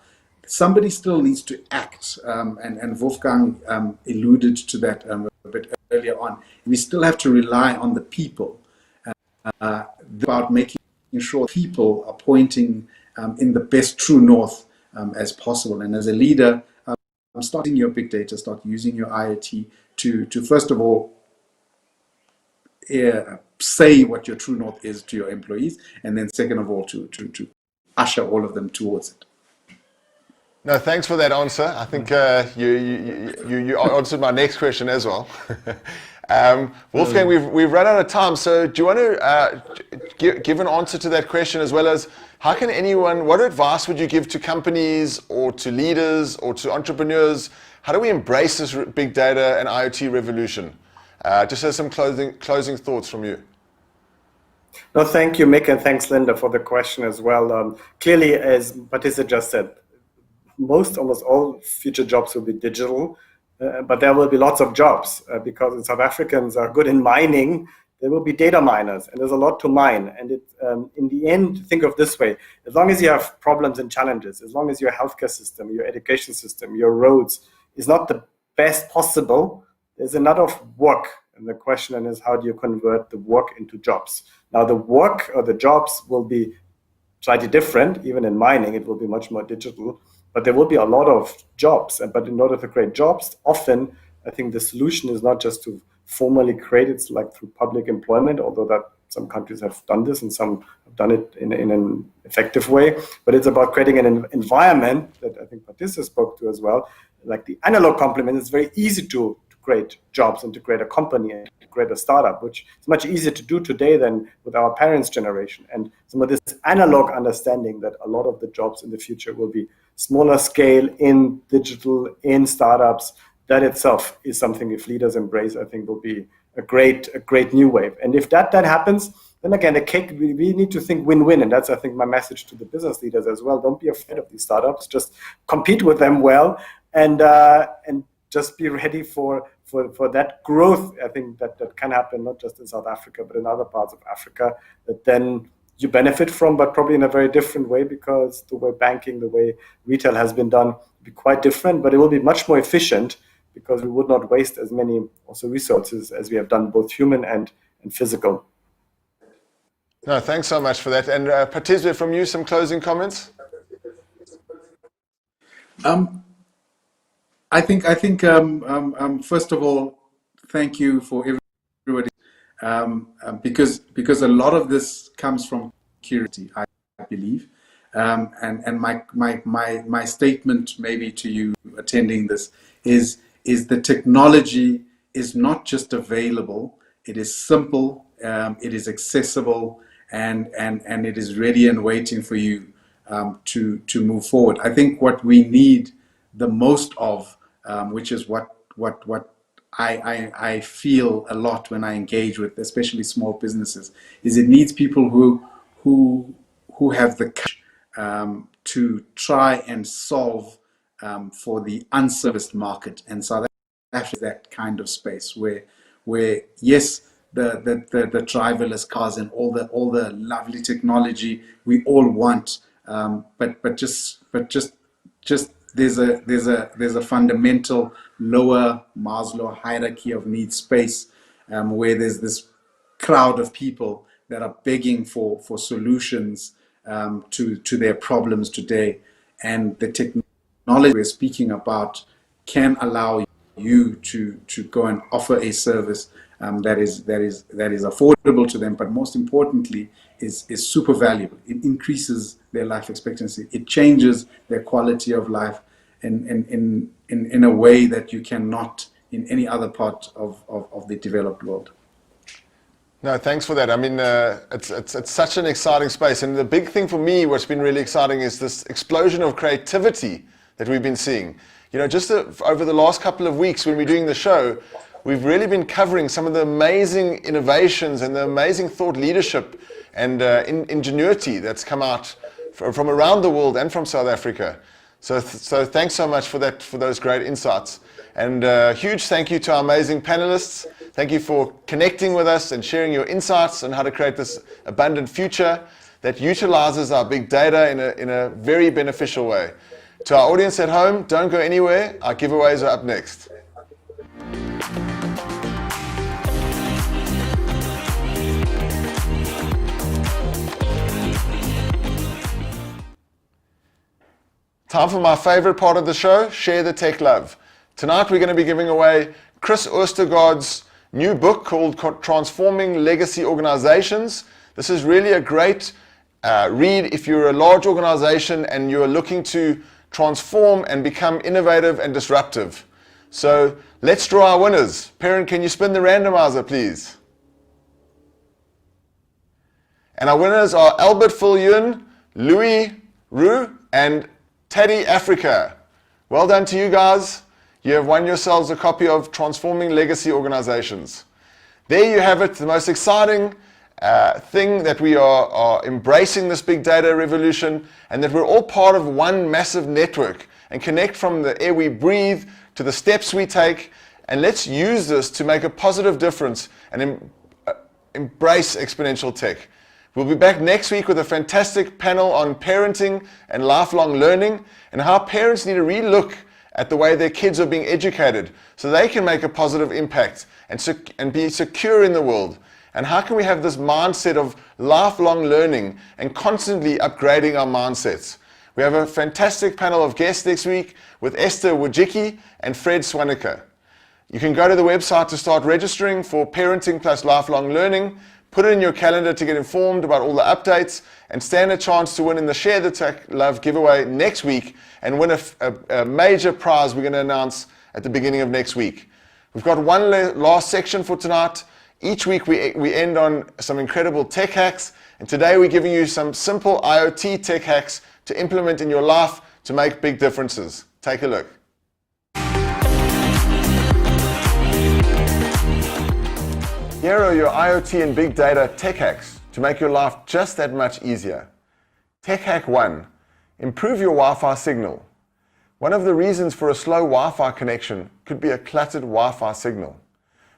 Speaker 3: Somebody still needs to act, and Wolfgang alluded to that a bit earlier on. We still have to rely on the people, about making sure people are pointing in the best true north as possible. And as a leader, start using your big data, start using your IoT to first of all, say what your true north is to your employees, and then second of all to usher all of them towards it.
Speaker 1: No, thanks for that answer. I think you answered my next question as well. Wolfgang, we've run out of time, so do you want to give an answer to that question, as well as what advice would you give to companies or to leaders or to entrepreneurs? How do we embrace this big data and IoT revolution? Just as some closing thoughts from you.
Speaker 2: No, thank you, Mick, and thanks, Linda, for the question as well. Clearly, as Partisoo just said, almost all future jobs will be digital, but there will be lots of jobs because South Africans are good in mining. There will be data miners, and there's a lot to mine. And in the end, think of this way: as long as you have problems and challenges, as long as your healthcare system, your education system, your roads is not the best possible, there's a lot of work. And the question then is, how do you convert the work into jobs? Now, the work or the jobs will be slightly different. Even in mining, it will be much more digital. But there will be a lot of jobs. But in order to create jobs, often I think the solution is not just to formally create it like through public employment, although that some countries have done this and some have done it in an effective way. But it's about creating an environment that I think Partisoo spoke to as well, like the analog complement. It's very easy to create jobs and to create a company and to create a startup, which is much easier to do today than with our parents' generation. And some of this analog understanding that a lot of the jobs in the future will be smaller scale in digital, in startups, that itself is something, if leaders embrace, I think will be a great new wave. And if that happens, then again, we need to think win-win. And that's, I think, my message to the business leaders as well. Don't be afraid of these startups. Just compete with them well and just be ready for that growth. I think that can happen not just in South Africa, but in other parts of Africa that then you benefit from, but probably in a very different way, because the way banking, the way retail has been done will be quite different, but it will be much more efficient because we would not waste as many also resources as we have done, both human and physical.
Speaker 1: No, thanks so much for that. And Phathizwe, from you, some closing comments?
Speaker 3: I think. First of all, thank you for everybody, because a lot of this comes from curiosity, I believe, and my statement maybe to you attending this is the technology is not just available; it is simple, it is accessible, and it is ready and waiting for you to move forward. I think what we need the most of, which is what I feel a lot when I engage with especially small businesses, is it needs people who have the courage to try and solve for the unserviced market. And South Africa is that kind of space where yes, the driverless cars and all the lovely technology we all want, but just there's a fundamental lower Maslow hierarchy of needs space, where there's this crowd of people that are begging for solutions to their problems today, and the technology we're speaking about can allow you to go and offer a service that is affordable to them, but most importantly is super valuable. It increases their life expectancy. It changes their quality of life in a way that you cannot in any other part of the developed world.
Speaker 1: No, thanks for that. I mean, it's such an exciting space. And the big thing for me, what's been really exciting, is this explosion of creativity that we've been seeing. You know, just over the last couple of weeks when we're doing the show, we've really been covering some of the amazing innovations and the amazing thought leadership and ingenuity that's come out from around the world and from South Africa. So thanks so much for that, for those great insights. And huge thank you to our amazing panelists. Thank you for connecting with us and sharing your insights on how to create this abundant future that utilizes our big data in a very beneficial way. To our audience at home, don't go anywhere. Our giveaways are up next. Time for my favorite part of the show, Share the Tech Love. Tonight we're going to be giving away Chris Oostergaard's new book called Transforming Legacy Organizations. This is really a great read if you're a large organization and you're looking to transform and become innovative and disruptive. So let's draw our winners. Perrin, can you spin the randomizer, please? And our winners are Albert Viljoen, Louis Roux, and Teddy Africa. Well done to you guys. You have won yourselves a copy of Transforming Legacy Organizations. There you have it, the most exciting thing, that we are embracing this big data revolution, and that we're all part of one massive network and connect from the air we breathe to the steps we take. And let's use this to make a positive difference and embrace exponential tech. We'll be back next week with a fantastic panel on parenting and lifelong learning, and how parents need to relook at the way their kids are being educated so they can make a positive impact and be secure in the world. And how can we have this mindset of lifelong learning and constantly upgrading our mindsets? We have a fantastic panel of guests next week with Esther Wojcicki and Fred Swaneker. You can go to the website to start registering for Parenting plus Lifelong Learning. Put it in your calendar to get informed about all the updates and stand a chance to win in the Share the Tech Love giveaway next week and win a major prize we're going to announce at the beginning of next week. We've got one last section for tonight. Each week we end on some incredible tech hacks, and today we're giving you some simple IoT tech hacks to implement in your life to make big differences. Take a look. Here are your IoT and big data tech hacks to make your life just that much easier. Tech hack 1. Improve your Wi-Fi signal. One of the reasons for a slow Wi-Fi connection could be a cluttered Wi-Fi signal.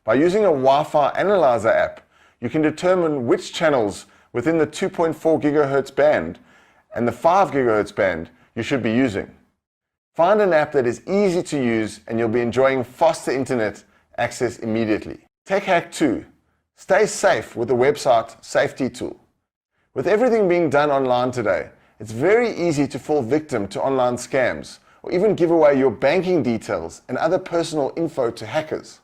Speaker 1: By using a Wi-Fi analyzer app, you can determine which channels within the 2.4 GHz band and the 5 GHz band you should be using. Find an app that is easy to use and you'll be enjoying faster internet access immediately. Tech hack 2. Stay safe with the website safety tool. With everything being done online today, it's very easy to fall victim to online scams or even give away your banking details and other personal info to hackers.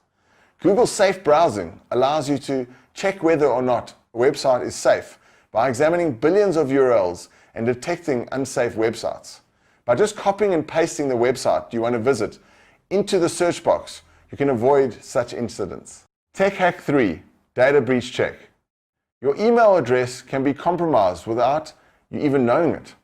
Speaker 1: Google Safe Browsing allows you to check whether or not a website is safe by examining billions of URLs and detecting unsafe websites. By just copying and pasting the website you want to visit into the search box, you can avoid such incidents. Tech hack 3. Data breach check. Your email address can be compromised without you even knowing it.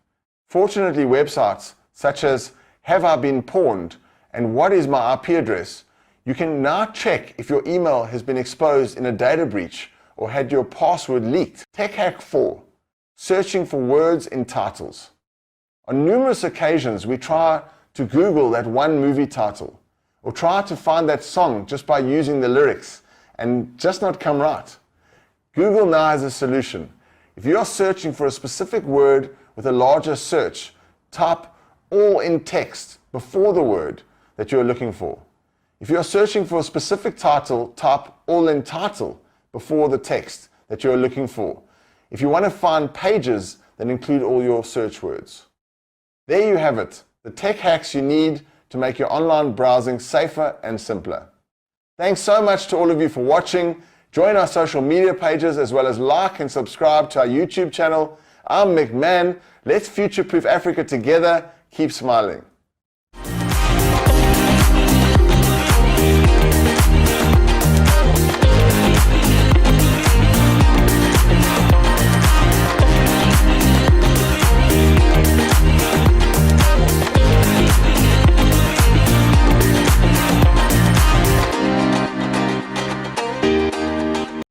Speaker 1: Fortunately, websites such as Have I Been Pawned and What is my IP address, you can now check if your email has been exposed in a data breach or had your password leaked. Tech hack 4. Searching for words in titles. On numerous occasions, we try to Google that one movie title or try to find that song just by using the lyrics and just not come right. Google now has a solution. If you are searching for a specific word with a larger search, type all in text before the word that you are looking for. If you are searching for a specific title, type all in title before the text that you are looking for. If you want to find pages, then include all your search words. There you have it, the tech hacks you need to make your online browsing safer and simpler. Thanks so much to all of you for watching. Join our social media pages as well as like and subscribe to our YouTube channel. I'm Mick Mann. Let's future-proof Africa together. Keep smiling.